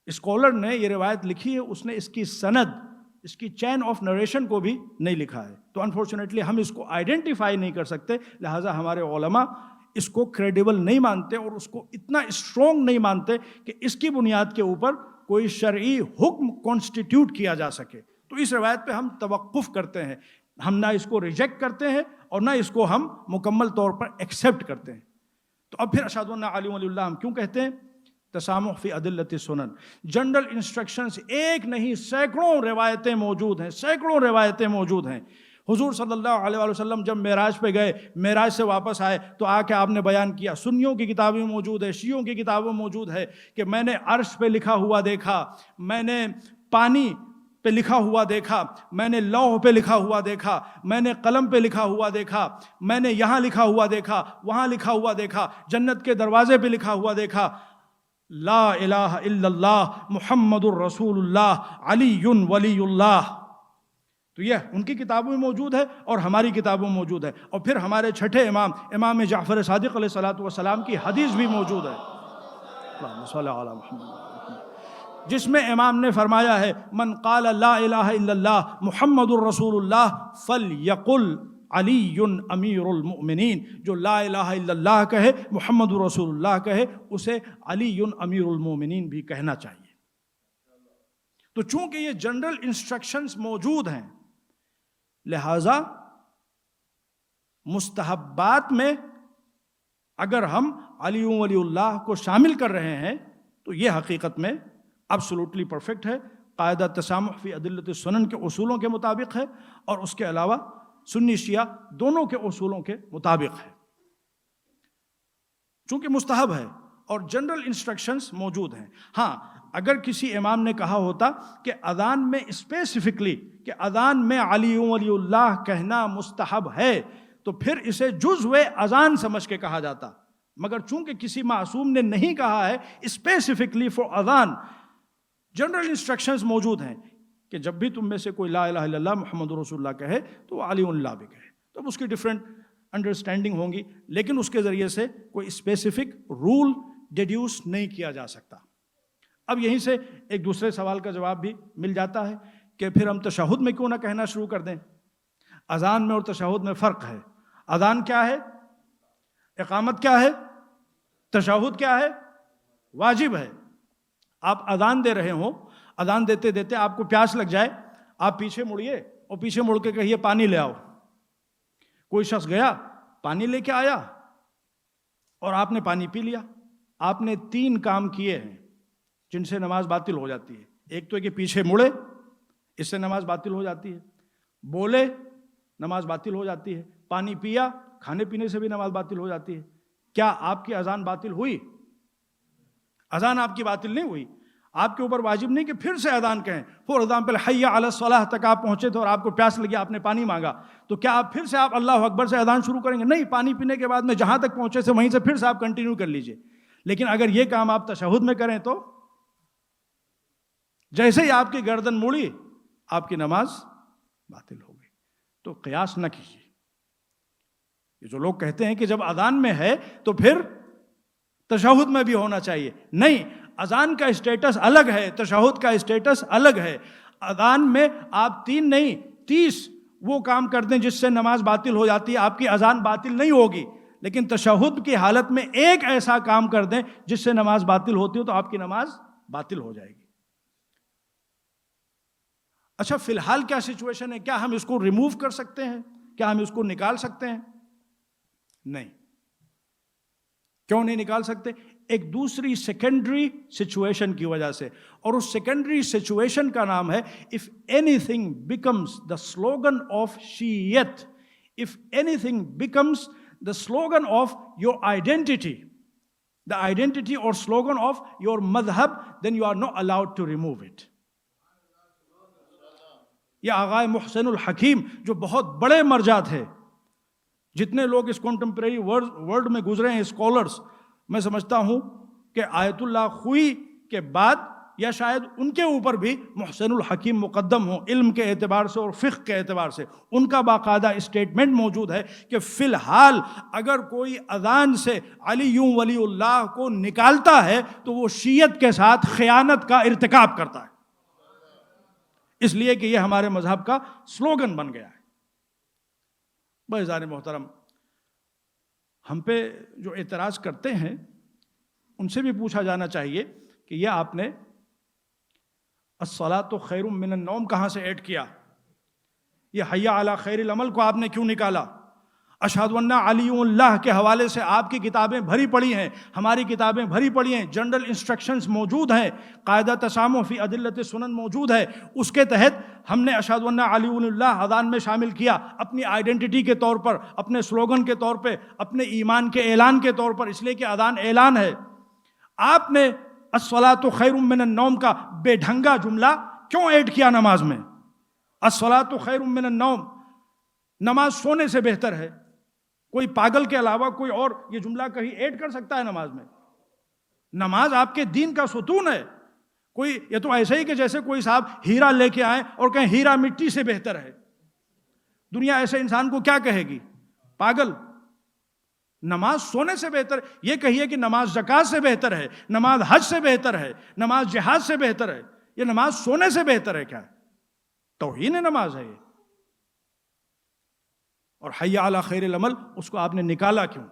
اسکالر نے یہ روایت لکھی ہے اس نے اس کی سند، اس کی چین آف نریشن کو بھی نہیں لکھا ہے. تو انفارچونیٹلی ہم اس کو آئیڈینٹیفائی نہیں کر سکتے، لہٰذا ہمارے علماء اس کو کریڈیبل نہیں مانتے اور اس کو اتنا اسٹرونگ نہیں مانتے کہ اس کی بنیاد کے اوپر کوئی شرعی حکم کانسٹیٹیوٹ کیا جا سکے. تو اس روایت پہ ہم توقف کرتے ہیں، ہم نہ اس کو ریجیکٹ کرتے ہیں اور نہ اس کو ہم مکمل طور پر ایکسیپٹ کرتے ہیں. تو اب پھر اشہد ان علی ولی اللہ ہم کیوں کہتے ہیں؟ تسامح فی ادلۃ السنن. جنرل انسٹرکشنز ایک نہیں سینکڑوں روایتیں موجود ہیں، سینکڑوں روایتیں موجود ہیں. حضور صلی اللہ علیہ وآلہ وسلم جب معراج پہ گئے، معراج سے واپس آئے تو آ کے آپ نے بیان کیا، سنیوں کی کتابیں موجود ہے، شیعوں کی کتابیں موجود ہے کہ میں نے عرش پہ لکھا ہوا دیکھا، میں نے پانی پہ لکھا ہوا دیکھا، میں نے لوح پہ لکھا ہوا دیکھا، میں نے قلم پہ لکھا ہوا دیکھا، میں نے یہاں لکھا ہوا دیکھا، وہاں لکھا ہوا دیکھا، جنت کے دروازے پہ لکھا ہوا دیکھا، لا الہ الا اللہ محمد الرسول اللہ علی ولی اللہ. تو یہ ان کی کتابوں میں موجود ہے اور ہماری کتابوں میں موجود ہے. اور پھر ہمارے چھٹے امام جعفر صادق علیہ الصلوۃ والسلام کی حدیث بھی موجود ہے، اللہم صل علی محمد، جس میں امام نے فرمایا ہے من قال لا الہ الا اللہ محمد الرسول اللہ فلیقل علی امیر المؤمنین. جو لا الہ الا اللہ کہے، محمد رسول اللہ کہے، اسے علی امیر المؤمنین بھی کہنا چاہیے. تو چونکہ یہ جنرل انسٹرکشنز موجود ہیں، لہذا مستحبات میں اگر ہم علی ولی اللہ کو شامل کر رہے ہیں تو یہ حقیقت میں ایبسولوٹلی پرفیکٹ ہے، قاعدہ تسامح فی ادلۃ السنن کے اصولوں کے مطابق ہے اور اس کے علاوہ سنی شیعہ دونوں کے اصولوں کے مطابق ہے. چونکہ مستحب ہے اور جنرل انسٹرکشنز موجود ہیں. ہاں، اگر کسی امام نے کہا ہوتا کہ اذان میں اسپیسیفکلی کہ اذان میں علی ولی اللہ کہنا مستحب ہے تو پھر اسے جزو اذان سمجھ کے کہا جاتا، مگر چونکہ کسی معصوم نے نہیں کہا ہے اسپیسیفکلی فار اذان، جنرل انسٹرکشنز موجود ہیں کہ جب بھی تم میں سے کوئی لا الہ الا اللہ محمد رسول اللہ کہے تو وہ علی اللہ بھی کہے، تو اس کی ڈفرینٹ انڈرسٹینڈنگ ہوں گی، لیکن اس کے ذریعے سے کوئی اسپیسیفک رول ڈیڈیوس نہیں کیا جا سکتا۔ اب یہیں سے ایک دوسرے سوال کا جواب بھی مل جاتا ہے کہ پھر ہم تشہد میں کیوں نہ کہنا شروع کر دیں؟ اذان میں اور تشہد میں فرق ہے۔ اذان کیا ہے؟ اقامت کیا ہے؟ تشہد کیا ہے؟ واجب ہے۔ آپ اذان دے رہے ہوں، اذان دیتے دیتے آپ کو پیاس لگ جائے، آپ پیچھے مڑیے اور پیچھے مڑ کے کہیے پانی لے آؤ۔ کوئی شخص گیا پانی لے کے آیا اور آپ نے پانی پی لیا۔ آپ نے 3 کام کیے ہیں جن سے نماز باطل ہو جاتی ہے۔ ایک تو کہ پیچھے مڑے، اس سے نماز باطل ہو جاتی ہے، بولے نماز باطل ہو جاتی ہے، پانی پیا کھانے پینے سے بھی نماز باطل ہو جاتی ہے۔ کیا آپ کی اذان باطل ہوئی؟ اذان آپ کی باطل نہیں ہوئی۔ آپ کے اوپر واجب نہیں کہ پھر سے اذان کہیں۔ فور ایگزامپل حی علی الصلاۃ تک آپ پہنچے تھے اور آپ کو پیاس لگی، آپ نے پانی مانگا، تو کیا آپ پھر سے آپ اللہ اکبر سے اذان شروع کریں گے؟ نہیں، پانی پینے کے بعد میں جہاں تک پہنچے تھے وہیں سے پھر سے آپ کنٹینیو کر لیجئے۔ لیکن اگر یہ کام آپ تشہد میں کریں تو جیسے ہی آپ کی گردن مڑی آپ کی نماز باطل ہو گئی۔ تو قیاس نہ کیجیے۔ یہ جو لوگ کہتے ہیں کہ جب اذان میں ہے تو پھر تشہد میں بھی ہونا چاہیے، نہیں، اذان کا اسٹیٹس الگ ہے، تشہد کا اسٹیٹس الگ ہے۔ اذان میں آپ 3 نہیں 30 وہ کام کر دیں جس سے نماز باطل ہو جاتی ہے، آپ کی اذان باطل نہیں ہوگی۔ لیکن تشہد کی حالت میں ایک ایسا کام کر دیں جس سے نماز باطل ہوتی ہو تو آپ کی نماز باطل ہو جائے گی۔ اچھا، فی الحال کیا سچویشن ہے؟ کیا ہم اس کو ریموو کر سکتے ہیں؟ کیا ہم اس کو نکال سکتے ہیں؟ نہیں۔ کیوں نہیں نکال سکتے؟ ایک دوسری سیکنڈری سچویشن کی وجہ سے، اور اس سیکنڈری سچویشن کا نام ہے if anything becomes the slogan of شیعیت، if anything becomes the slogan of your identity, the identity or slogan of your madhab, then you are not allowed to remove it۔ یہ آغا محسن الحکیم جو بہت بڑے مرجات ہیں، جتنے لوگ اس کنٹمپریری ورلڈ میں گزرے ہیں اسکالرز، میں سمجھتا ہوں کہ آیت اللہ خوئی کے بعد یا شاید ان کے اوپر بھی محسن الحکیم مقدم ہوں علم کے اعتبار سے اور فقہ کے اعتبار سے۔ ان کا باقاعدہ اسٹیٹمنٹ موجود ہے کہ فی الحال اگر کوئی اذان سے علی ولی اللہ کو نکالتا ہے تو وہ شیعت کے ساتھ خیانت کا ارتکاب کرتا ہے، اس لیے کہ یہ ہمارے مذہب کا سلوگن بن گیا ہے۔ بھائیزان محترم، ہم پہ جو اعتراض کرتے ہیں ان سے بھی پوچھا جانا چاہیے کہ یہ آپ نے الصلاۃ خیر من النوم کہاں سے ایڈ کیا؟ یہ حی علی خیر العمل کو آپ نے کیوں نکالا؟ اشہد ان علی اللہ کے حوالے سے آپ کی کتابیں بھری پڑی ہیں، ہماری کتابیں بھری پڑی ہیں، جنرل انسٹرکشنز موجود ہیں، قاعدہ تسامح فی ادلۃ سنن موجود ہے، اس کے تحت ہم نے اشہد ان علی اللہ اذان میں شامل کیا، اپنی آئیڈینٹی کے طور پر، اپنے سلوگن کے طور پہ، اپنے ایمان کے اعلان کے طور پر، اس لیے کہ اذان اعلان ہے۔ آپ نے الصلاۃ خیر من النوم کا بے ڈھنگا جملہ کیوں ایڈ کیا نماز میں؟ الصلاۃ خیر من النوم، نماز سونے سے بہتر ہے۔ کوئی پاگل کے علاوہ کوئی اور یہ جملہ کہیں ایڈ کر سکتا ہے نماز میں؟ نماز آپ کے دین کا ستون ہے۔ کوئی یہ تو ایسے ہی کہ جیسے کوئی صاحب ہیرا لے کے آئیں اور کہیں ہیرا مٹی سے بہتر ہے۔ دنیا ایسے انسان کو کیا کہے گی؟ پاگل۔ نماز سونے سے بہتر، یہ کہیے کہ نماز زکوٰۃ سے بہتر ہے، نماز حج سے بہتر ہے، نماز جہاد سے بہتر ہے، یہ نماز سونے سے بہتر ہے کیا؟ توہین نماز ہے یہ۔ اور حی علی خیر العمل اس کو آپ نے نکالا کیوں؟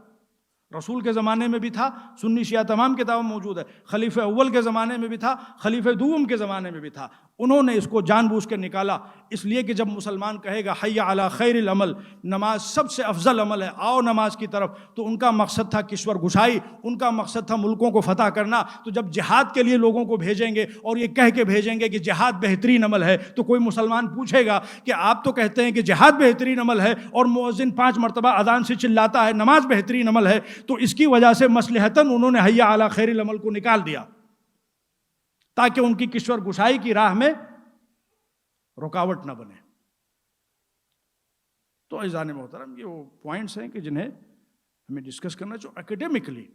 رسول کے زمانے میں بھی تھا، سنی شیعہ تمام کتابوں میں موجود ہے، خلیفہ اول کے زمانے میں بھی تھا، خلیفہ دوم کے زمانے میں بھی تھا، انہوں نے اس کو جان بوجھ کے نکالا، اس لیے کہ جب مسلمان کہے گا حی علی خیر العمل، نماز سب سے افضل عمل ہے، آؤ نماز کی طرف، تو ان کا مقصد تھا کشور گشائی، ان کا مقصد تھا ملکوں کو فتح کرنا۔ تو جب جہاد کے لیے لوگوں کو بھیجیں گے اور یہ کہہ کے بھیجیں گے کہ جہاد بہترین عمل ہے، تو کوئی مسلمان پوچھے گا کہ آپ تو کہتے ہیں کہ جہاد بہترین عمل ہے اور مؤذن 5 مرتبہ اذان سے چلاتا ہے نماز بہترین عمل ہے، تو اس کی وجہ سے مصلحتاً انہوں نے حی علی خیر العمل کو نکال دیا تاکہ ان کی کشور گشائی کی راہ میں رکاوٹ نہ بنے. تو عزیزان محترم، یہ وہ پوائنٹس ہیں کہ جنہیں ہمیں ڈسکس کرنا چاہیے، اکیڈیمکلی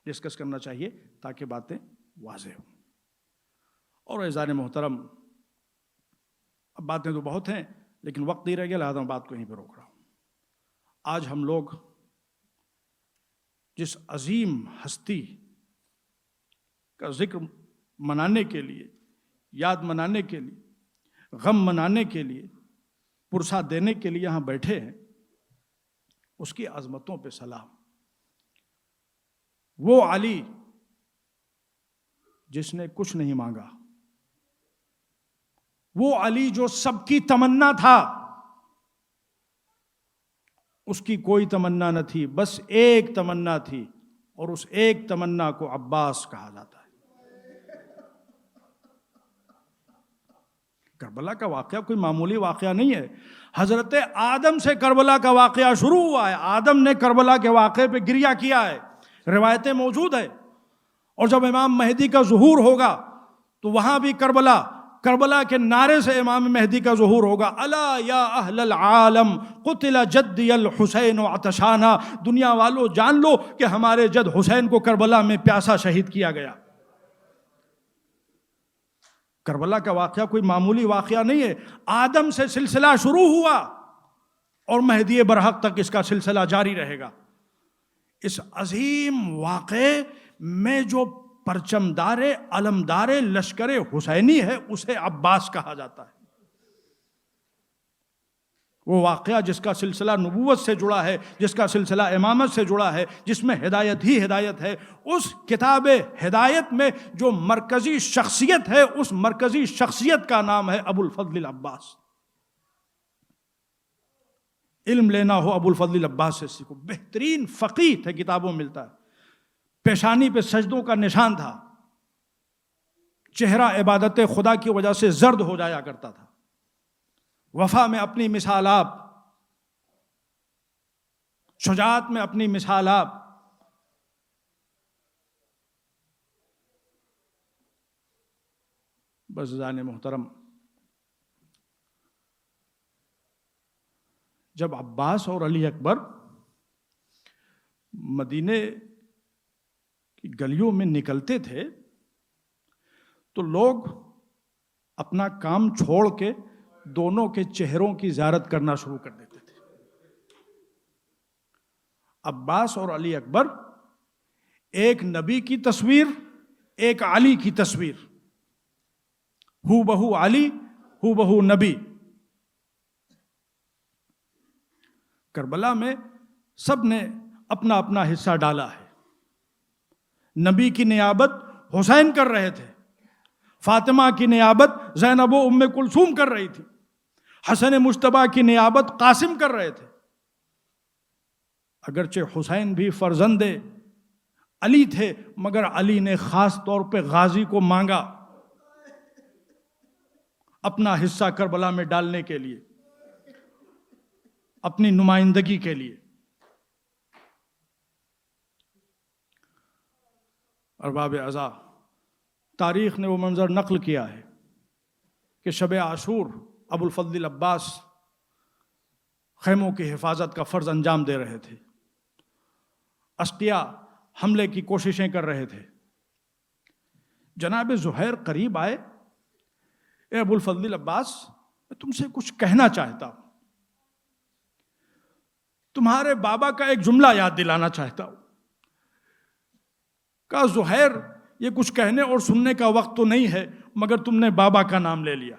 ڈسکس کرنا چاہیے تاکہ باتیں واضح ہوں. اور عزیزان محترم، اب باتیں تو بہت ہیں لیکن وقت نہیں رہ گیا، لہٰذا میں بات کو یہیں پہ روک رہا ہوں. آج ہم لوگ جس عظیم ہستی کا ذکر منانے کے لیے، یاد منانے کے لیے، غم منانے کے لیے، پرسہ دینے کے لیے یہاں بیٹھے ہیں، اس کی عظمتوں پہ سلام. وہ علی جس نے کچھ نہیں مانگا، وہ علی جو سب کی تمنا تھا، اس کی کوئی تمنا نہ تھی، بس ایک تمنا تھی، اور اس ایک تمنا کو عباس کہا جاتا ہے. کربلا کا واقعہ کوئی معمولی واقعہ نہیں ہے. حضرت آدم سے کربلا کا واقعہ شروع ہوا ہے. آدم نے کربلا کے واقعے پہ گریہ کیا ہے، روایتیں موجود ہیں. اور جب امام مہدی کا ظہور ہوگا تو وہاں بھی کربلا کے نعرے سے امام مہدی کا ظہور ہوگا. الا یا اہل العالم قتل جدی الحسین عطشانا، دنیا والو جان لو کہ ہمارے جد حسین کو کربلا میں پیاسا شہید کیا گیا. کربلا کا واقعہ کوئی معمولی واقعہ نہیں ہے. آدم سے سلسلہ شروع ہوا اور مہدی برحق تک اس کا سلسلہ جاری رہے گا. اس عظیم واقعے میں جو پرچمدار علمدار لشکر حسینی ہے اسے عباس کہا جاتا ہے. وہ واقعہ جس کا سلسلہ نبوت سے جڑا ہے، جس کا سلسلہ امامت سے جڑا ہے، جس میں ہدایت ہی ہدایت ہے. اس کتاب ہدایت میں جو مرکزی شخصیت ہے، اس مرکزی شخصیت کا نام ہے ابو الفضل العباس. علم لینا ہو ابو الفضل العباس سے سیکھو. بہترین فقیہ تھے، کتابوں میں ملتا ہے. پیشانی پہ سجدوں کا نشان تھا، چہرہ عبادت خدا کی وجہ سے زرد ہو جایا کرتا تھا. وفا میں اپنی مثال آپ، شجاعت میں اپنی مثال آپ. بس جان محترم، جب عباس اور علی اکبر مدینے کی گلیوں میں نکلتے تھے تو لوگ اپنا کام چھوڑ کے دونوں کے چہروں کی زیارت کرنا شروع کر دیتے تھے. عباس اور علی اکبر، ایک نبی کی تصویر، ایک علی کی تصویر، ہو بہو علی، ہو بہو نبی. کربلا میں سب نے اپنا اپنا حصہ ڈالا ہے. نبی کی نیابت حسین کر رہے تھے، فاطمہ کی نیابت زینب و ام کلثوم کر رہی تھی، حسن مجتبیٰ کی نیابت قاسم کر رہے تھے. اگرچہ حسین بھی فرزند علی تھے مگر علی نے خاص طور پہ غازی کو مانگا اپنا حصہ کربلا میں ڈالنے کے لیے، اپنی نمائندگی کے لیے. ارباب عزا، تاریخ نے وہ منظر نقل کیا ہے کہ شب عاشور ابو الفضل العباس خیموں کی حفاظت کا فرض انجام دے رہے تھے. اشقیاء حملے کی کوششیں کر رہے تھے. جناب زہیر قریب آئے، اے ابو الفضل العباس، میں تم سے کچھ کہنا چاہتا ہوں، تمہارے بابا کا ایک جملہ یاد دلانا چاہتا ہوں. کہا زہیر، یہ کچھ کہنے اور سننے کا وقت تو نہیں ہے مگر تم نے بابا کا نام لے لیا،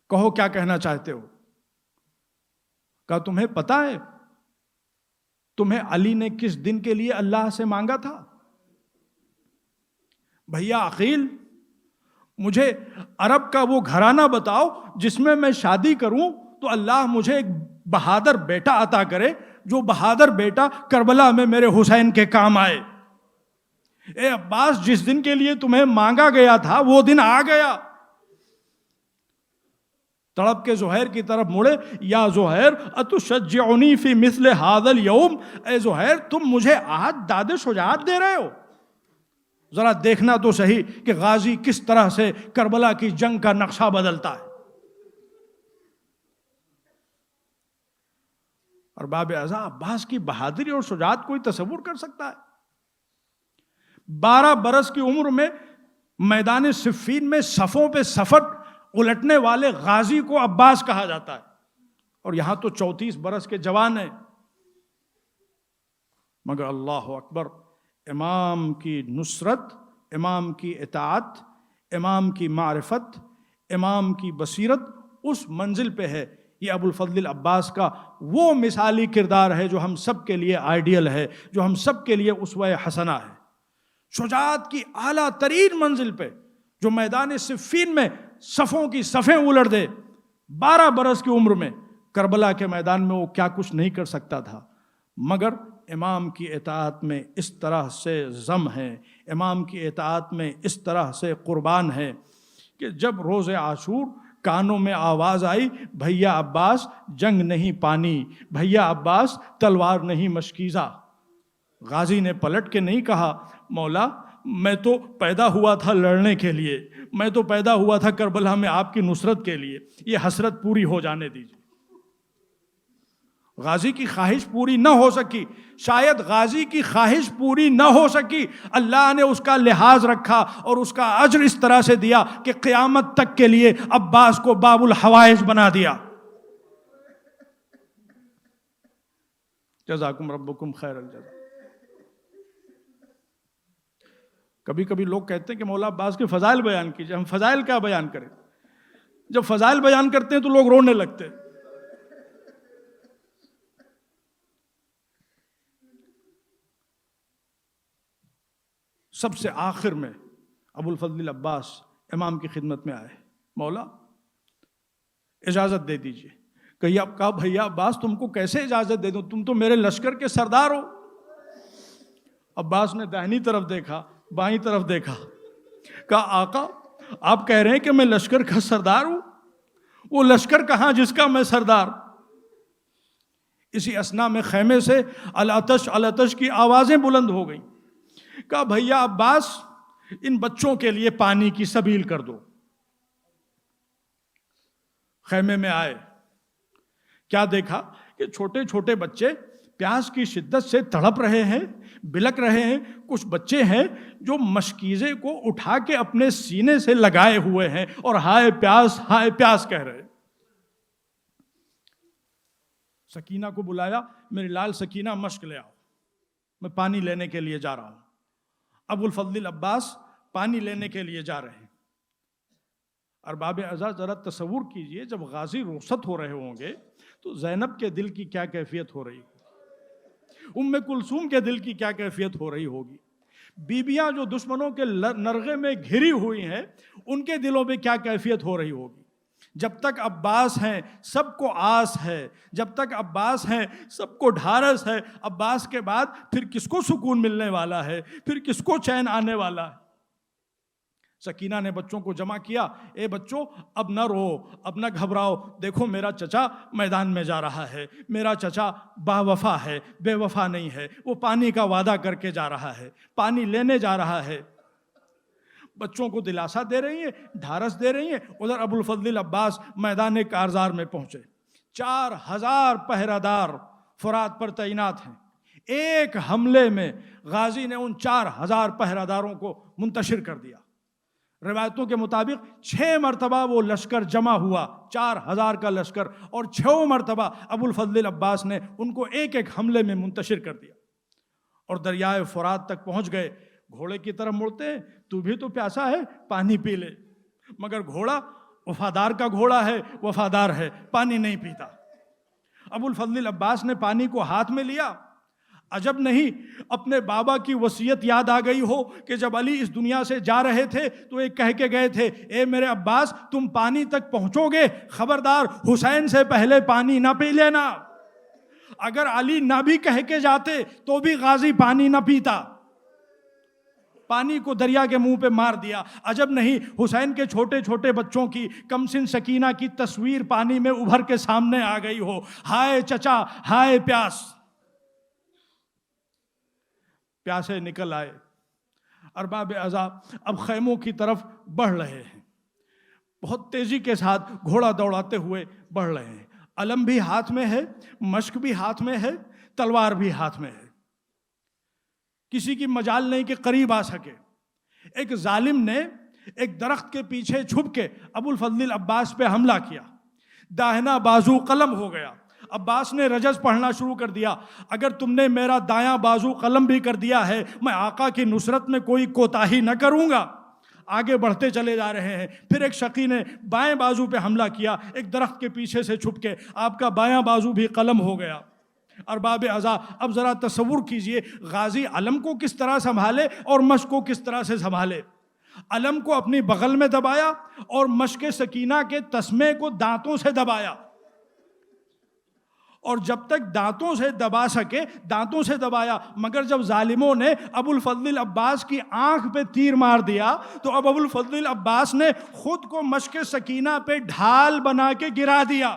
کہو کیا کہنا چاہتے ہو. کہا تمہیں پتہ ہے تمہیں علی نے کس دن کے لیے اللہ سے مانگا تھا؟ بھیا عقیل، مجھے عرب کا وہ گھرانہ بتاؤ جس میں میں شادی کروں تو اللہ مجھے ایک بہادر بیٹا عطا کرے، جو بہادر بیٹا کربلا میں میرے حسین کے کام آئے. اے عباس، جس دن کے لیے تمہیں مانگا گیا تھا وہ دن آ گیا. تڑپ کے زہیر کی طرف مڑے، یا زہیر اتشجعنی فی مثل ھذا الیوم، اے زہیر تم مجھے آج داد شجاعت دے رہے ہو؟ ذرا دیکھنا تو صحیح کہ غازی کس طرح سے کربلا کی جنگ کا نقشہ بدلتا ہے. اور باب اعظم عباس کی بہادری اور شجاعت کوئی تصور کر سکتا ہے؟ 12 برس کی عمر میں میدان صفین میں صفوں پہ صفٹ الٹنے والے غازی کو عباس کہا جاتا ہے، اور یہاں تو 34 برس کے جوان ہیں. مگر اللہ اکبر، امام کی نصرت، امام کی اطاعت، امام کی معرفت، امام کی بصیرت اس منزل پہ ہے. یہ ابو الفضل العباس کا وہ مثالی کردار ہے جو ہم سب کے لیے آئیڈیل ہے، جو ہم سب کے لیے اسوہ حسنہ ہے. شجاعت کی اعلیٰ ترین منزل پہ جو میدان صفین میں صفوں کی صفیں الٹ دے، 12 برس کی عمر میں کربلا کے میدان میں وہ کیا کچھ نہیں کر سکتا تھا، مگر امام کی اطاعت میں اس طرح سے ضم ہے، امام کی اطاعت میں اس طرح سے قربان ہے کہ جب روز عاشور کانوں میں آواز آئی، بھیا عباس جنگ نہیں پانی، بھیا عباس تلوار نہیں مشکیزہ، غازی نے پلٹ کے نہیں کہا مولا میں تو پیدا ہوا تھا لڑنے کے لیے، میں تو پیدا ہوا تھا کربلا میں آپ کی نصرت کے لیے، یہ حسرت پوری ہو جانے دیجیے. غازی کی خواہش پوری نہ ہو سکی، شاید غازی کی خواہش پوری نہ ہو سکی، اللہ نے اس کا لحاظ رکھا اور اس کا اجر اس طرح سے دیا کہ قیامت تک کے لیے عباس کو باب الحوائج بنا دیا. جزاکم ربکم خیر الجزا. کبھی کبھی لوگ کہتے ہیں کہ مولا عباس کے فضائل بیان کیجئے. ہم فضائل کیا بیان کریں؟ جب فضائل بیان کرتے ہیں تو لوگ رونے لگتے ہیں. سب سے آخر میں ابو الفضل العباس امام کی خدمت میں آئے، مولا اجازت دے دیجئے. کہا بھیا عباس تم کو کیسے اجازت دے دوں، تم تو میرے لشکر کے سردار ہو. عباس نے داہنی طرف دیکھا، بائیں طرف دیکھا، کہا آقا آپ کہہ رہے ہیں کہ میں لشکر کا سردار ہوں؟ وہ لشکر کہاں جس کا میں سردار. اسی اثنا میں خیمے سے العطش العطش کی آوازیں بلند ہو گئیں. کہا بھیا عباس ان بچوں کے لیے پانی کی سبیل کر دو. خیمے میں آئے، کیا دیکھا کہ چھوٹے چھوٹے بچے پیاس کی شدت سے تڑپ رہے ہیں، بلک رہے ہیں. کچھ بچے ہیں جو مشکیزے کو اٹھا کے اپنے سینے سے لگائے ہوئے ہیں اور ہائے پیاس کہہ رہے ہیں. سکینہ کو بلایا، میری لال سکینہ مشک لے آؤ، میں پانی لینے کے لیے جا رہا ہوں. ابو الفضل العباس پانی لینے کے لیے جا رہے ہیں. ارباب اعزاز ذرا تصور کیجئے جب غازی رخصت ہو رہے ہوں گے تو زینب کے دل کی کیا کیفیت ہو رہی ہوگی، ام کلثوم کے دل کی کیا کیفیت ہو رہی ہوگی، بیبیاں جو دشمنوں کے نرغے میں گھری ہوئی ہیں ان کے دلوں میں کیا کیفیت ہو رہی ہوگی. جب تک عباس ہیں سب کو آس ہے، جب تک عباس ہیں سب کو ڈھارس ہے. عباس کے بعد پھر کس کو سکون ملنے والا ہے، پھر کس کو چین آنے والا ہے. سکینہ نے بچوں کو جمع کیا، اے بچوں اب نہ رو، اب نہ گھبراؤ، دیکھو میرا چچا میدان میں جا رہا ہے، میرا چچا با وفا ہے، بے وفا نہیں ہے، وہ پانی کا وعدہ کر کے جا رہا ہے، پانی لینے جا رہا ہے. بچوں کو دلاسا دے رہی ہیں، ڈھارس دے رہی ہیں. ادھر ابو الفضل العباس میدان کارزار میں پہنچے. 4000 پہرہ دار فرات پر تعینات ہیں. ایک حملے میں غازی نے ان 4000 پہرہ داروں کو منتشر کر دیا. روایتوں کے مطابق 6 مرتبہ وہ لشکر جمع ہوا، 4000 کا لشکر، اور 6 مرتبہ ابو الفضل العباس نے ان کو ایک ایک حملے میں منتشر کر دیا اور دریائے فرات تک پہنچ گئے. گھوڑے کی طرف مڑتے ہیں، تو بھی تو پیاسا ہے پانی پی لے، مگر گھوڑا وفادار کا گھوڑا ہے، وفادار ہے، پانی نہیں پیتا. ابو الفضل العباس نے پانی کو ہاتھ میں لیا. عجب نہیں اپنے بابا کی وصیت یاد آ گئی ہو کہ جب علی اس دنیا سے جا رہے تھے تو ایک کہہ کے گئے تھے، اے میرے عباس تم پانی تک پہنچو گے، خبردار حسین سے پہلے پانی نہ پی لینا. اگر علی نہ بھی کہہ کے جاتے تو بھی غازی پانی نہ پیتا. پانی کو دریا کے منہ پہ مار دیا. عجب نہیں حسین کے چھوٹے چھوٹے بچوں کی کمسن سکینہ کی تصویر پانی میں ابھر کے سامنے آ گئی ہو. ہائے چچا، ہائے پیاس. پیاسے نکل آئے. ارباب عزا اب خیموں کی طرف بڑھ رہے ہیں، بہت تیزی کے ساتھ گھوڑا دوڑاتے ہوئے بڑھ رہے ہیں، علم بھی ہاتھ میں ہے، مشک بھی ہاتھ میں ہے، تلوار بھی ہاتھ میں ہے، کسی کی مجال نہیں کہ قریب آ سکے۔ ایک ظالم نے ایک درخت کے پیچھے چھپ کے ابو الفضل العباس پہ حملہ کیا، داہنا بازو قلم ہو گیا۔ عباس نے رجز پڑھنا شروع کر دیا، اگر تم نے میرا دایاں بازو قلم بھی کر دیا ہے، میں آقا کی نصرت میں کوئی کوتاہی نہ کروں گا۔ آگے بڑھتے چلے جا رہے ہیں، پھر ایک شقی نے بائیں بازو پہ حملہ کیا، ایک درخت کے پیچھے سے چھپ کے آپ کا بایاں بازو بھی قلم ہو گیا۔ ارباب عزا اب ذرا تصور کیجئے غازی علم کو کس طرح سنبھالے اور مشق کو کس طرح سے سنبھالے۔ علم کو اپنی بغل میں دبایا اور مشق سکینہ کے تسمے کو دانتوں سے دبایا، اور جب تک دانتوں سے دبا سکے دانتوں سے دبایا، مگر جب ظالموں نے ابو الفضل العباس کی آنکھ پہ تیر مار دیا تو اب ابو الفضل العباس نے خود کو مشق سکینہ پہ ڈھال بنا کے گرا دیا۔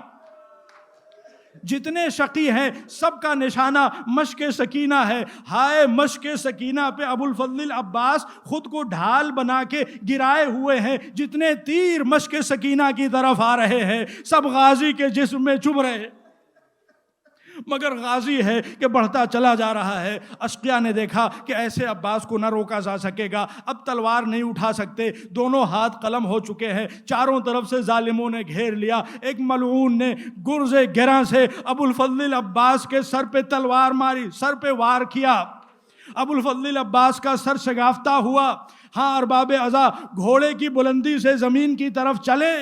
جتنے شقی ہیں سب کا نشانہ مشق سکینہ ہے۔ ہائے مشق سکینہ پہ ابو الفضل العباس خود کو ڈھال بنا کے گرائے ہوئے ہیں، جتنے تیر مشق سکینہ کی طرف آ رہے ہیں سب غازی کے جسم میں چبھ رہے ہیں، مگر غازی ہے کہ بڑھتا چلا جا رہا ہے۔ اشقیاء نے دیکھا کہ ایسے عباس کو نہ روکا جا سکے گا، اب تلوار نہیں اٹھا سکتے، دونوں ہاتھ قلم ہو چکے ہیں، چاروں طرف سے ظالموں نے گھیر لیا۔ ایک ملعون نے گرز گراں سے ابو الفضل العباس کے سر پہ تلوار ماری، سر پہ وار کیا۔ ابو الفضل العباس کا سر شگافتہ ہوا۔ ہاں ارباب عزا گھوڑے کی بلندی سے زمین کی طرف چلے۔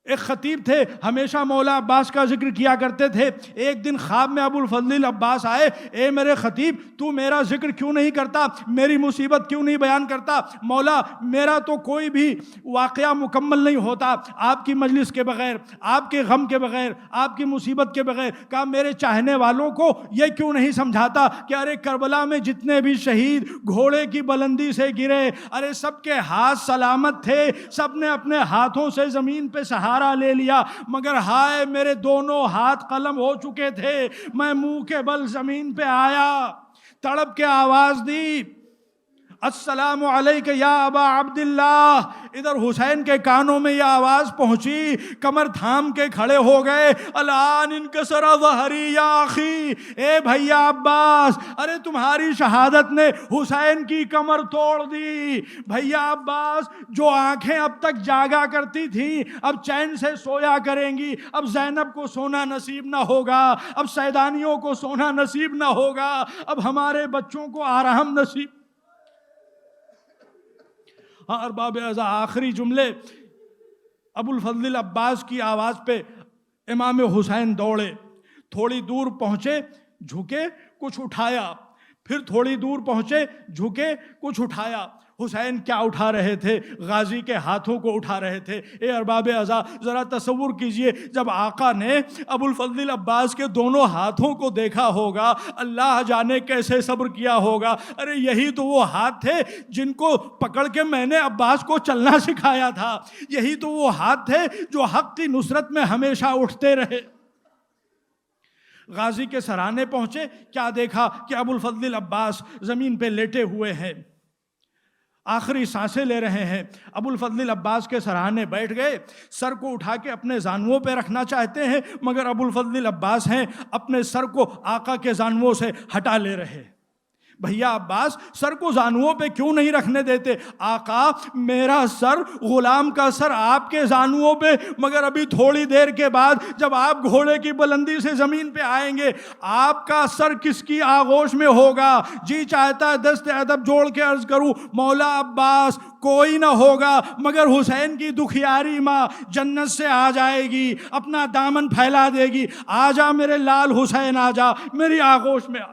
ایک خطیب تھے، ہمیشہ مولا عباس کا ذکر کیا کرتے تھے۔ ایک دن خواب میں ابو الفضل العباس آئے، اے میرے خطیب تو میرا ذکر کیوں نہیں کرتا، میری مصیبت کیوں نہیں بیان کرتا؟ مولا میرا تو کوئی بھی واقعہ مکمل نہیں ہوتا آپ کی مجلس کے بغیر، آپ کے غم کے بغیر، آپ کی مصیبت کے بغیر۔ کہا میرے چاہنے والوں کو یہ کیوں نہیں سمجھاتا کہ ارے کربلا میں جتنے بھی شہید گھوڑے کی بلندی سے گرے، ارے سب کے ہاتھ سلامت تھے، سب نے اپنے ہاتھوں سے زمین پہ سہارا لے لیا، مگر ہائے میرے دونوں ہاتھ قلم ہو چکے تھے، میں منہ کے بل زمین پہ آیا، تڑپ کے آواز دی السلام علیک یا ابا عبداللہ۔ ادھر حسین کے کانوں میں یہ آواز پہنچی، کمر تھام کے کھڑے ہو گئے، الان انکسر ظہری یا اخی، اے بھیا عباس، ارے تمہاری شہادت نے حسین کی کمر توڑ دی۔ بھیا عباس جو آنکھیں اب تک جاگا کرتی تھیں اب چین سے سویا کریں گی، اب زینب کو سونا نصیب نہ ہوگا، اب سیدانیوں کو سونا نصیب نہ ہوگا، اب ہمارے بچوں کو آرام نصیب۔ ہاں ارباب عزا آخری جملے ابو الفضل العباس کی آواز پہ امام حسین دوڑے، تھوڑی دور پہنچے، جھکے، کچھ اٹھایا، پھر تھوڑی دور پہنچے، جھکے، کچھ اٹھایا۔ حسین کیا اٹھا رہے تھے؟ غازی کے ہاتھوں کو اٹھا رہے تھے۔ اے ارباب عزا ذرا تصور کیجئے جب آقا نے ابو الفضل العباس کے دونوں ہاتھوں کو دیکھا ہوگا، اللہ جانے کیسے صبر کیا ہوگا۔ ارے یہی تو وہ ہاتھ تھے جن کو پکڑ کے میں نے عباس کو چلنا سکھایا تھا، یہی تو وہ ہاتھ تھے جو حق کی نصرت میں ہمیشہ اٹھتے رہے۔ غازی کے سرانے پہنچے، کیا دیکھا کہ ابو الفضل العباس زمین پہ لیٹے ہوئے ہیں، آخری سانسیں لے رہے ہیں۔ ابو الفضل العباس کے سرانے بیٹھ گئے، سر کو اٹھا کے اپنے زانووں پہ رکھنا چاہتے ہیں، مگر ابو الفضل العباس ہیں اپنے سر کو آقا کے زانووں سے ہٹا لے رہے۔ بھیا عباس سر کو زانووں پہ کیوں نہیں رکھنے دیتے؟ آقا میرا سر غلام کا سر آپ کے زانووں پہ، مگر ابھی تھوڑی دیر کے بعد جب آپ گھوڑے کی بلندی سے زمین پہ آئیں گے آپ کا سر کس کی آغوش میں ہوگا؟ جی چاہتا ہے دست ادب جوڑ کے عرض کروں، مولا عباس کوئی نہ ہوگا مگر حسین کی دکھیاری ماں جنت سے آ جائے گی، اپنا دامن پھیلا دے گی، آ جا میرے لال حسین، آ جا میری آغوش میں آ۔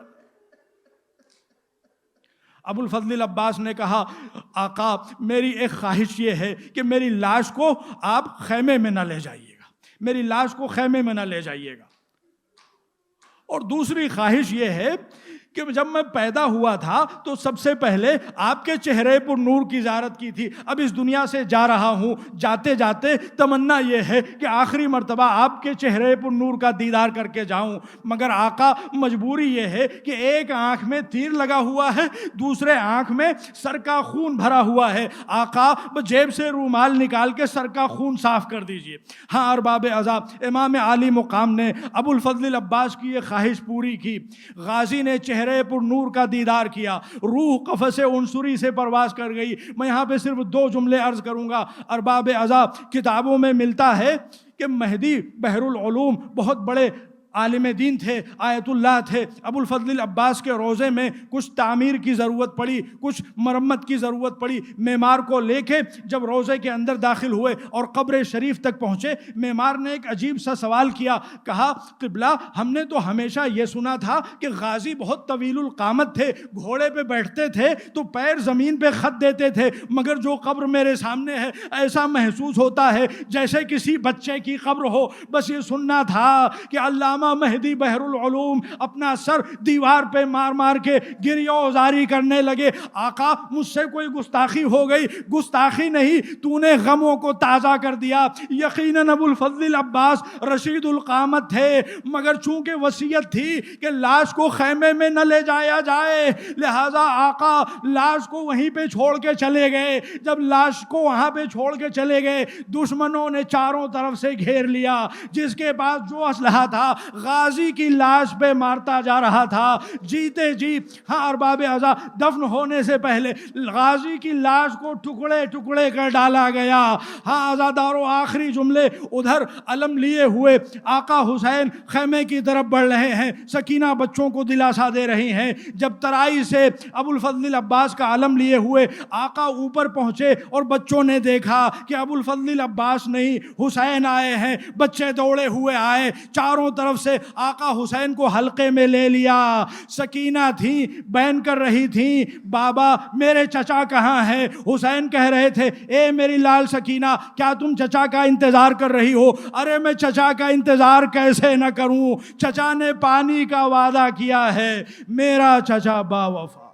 ابو الفضل العباس نے کہا آقا میری ایک خواہش یہ ہے کہ میری لاش کو آپ خیمے میں نہ لے جائیے گا، میری لاش کو خیمے میں نہ لے جائیے گا، اور دوسری خواہش یہ ہے کہ جب میں پیدا ہوا تھا تو سب سے پہلے آپ کے چہرے پر نور کی زیارت کی تھی، اب اس دنیا سے جا رہا ہوں، جاتے جاتے تمنا یہ ہے کہ آخری مرتبہ آپ کے چہرے پر نور کا دیدار کر کے جاؤں، مگر آقا مجبوری یہ ہے کہ ایک آنکھ میں تیر لگا ہوا ہے، دوسرے آنکھ میں سر کا خون بھرا ہوا ہے، آقا جیب سے رومال نکال کے سر کا خون صاف کر دیجئے۔ ہاں ارباب عذاب، امام عالی مقام نے ابو الفضل العباس کی یہ خواہش پوری کی، غازی نے چہرے پر نور کا دیدار کیا، روح قفس عنصری سے پرواز کر گئی۔ میں یہاں پہ صرف 2 جملے عرض کروں گا۔ ارباب عذاب، کتابوں میں ملتا ہے کہ مہدی بحر العلوم بہت بڑے عالم دین تھے، آیت اللہ تھے، ابو الفضل العباس کے روضے میں کچھ تعمیر کی ضرورت پڑی، کچھ مرمت کی ضرورت پڑی، معمار کو لے کے جب روضے کے اندر داخل ہوئے اور قبر شریف تک پہنچے، معمار نے ایک عجیب سا سوال کیا، کہا قبلہ ہم نے تو ہمیشہ یہ سنا تھا کہ غازی بہت طویل القامت تھے، گھوڑے پہ بیٹھتے تھے تو پیر زمین پہ خط دیتے تھے، مگر جو قبر میرے سامنے ہے ایسا محسوس ہوتا ہے جیسے کسی بچے کی قبر ہو۔ بس یہ سننا تھا کہ علامہ مہدی بحر العلوم اپنا سر دیوار پہ مار مار کے گریہ وزاری کرنے لگے، آقا مجھ سے کوئی گستاخی ہو گئی؟ گستاخی نہیں، تو نے غموں کو تازہ کر دیا۔ یقیناً ابو الفضل العباس رشید القامت تھے، مگر چونکہ وصیت تھی کہ لاش کو خیمے میں نہ لے جایا جائے، لہذا آقا لاش کو وہیں پہ چھوڑ کے چلے گئے۔ جب لاش کو وہاں پہ چھوڑ کے چلے گئے، دشمنوں نے چاروں طرف سے گھیر لیا، جس کے پاس جو اسلحہ تھا غازی کی لاش پہ مارتا جا رہا تھا، جیتے جی۔ ہاں ارباب عزا، دفن ہونے سے پہلے غازی کی لاش کو ٹکڑے ٹکڑے کر ڈالا گیا۔ ہاں عزادارو، آخری جملے، ادھر علم لیے ہوئے آقا حسین خیمے کی طرف بڑھ رہے ہیں، سکینہ بچوں کو دلاسا دے رہی ہیں۔ جب ترائی سے ابو الفضل العباس کا علم لیے ہوئے آقا اوپر پہنچے اور بچوں نے دیکھا کہ ابو الفضل العباس نہیں حسین آئے ہیں، بچے دوڑے ہوئے آئے، چاروں طرف سے آقا حسین کو حلقے میں لے لیا۔ سکینہ تھیں، بین کر رہی تھیں، بابا میرے چچا کہاں ہیں؟ حسین کہہ رہے تھے، اے میری لال سکینہ، کیا تم چچا کا انتظار کر رہی ہو؟ ارے میں چچا کا انتظار کیسے نہ کروں، چچا نے پانی کا وعدہ کیا ہے، میرا چچا با وفا۔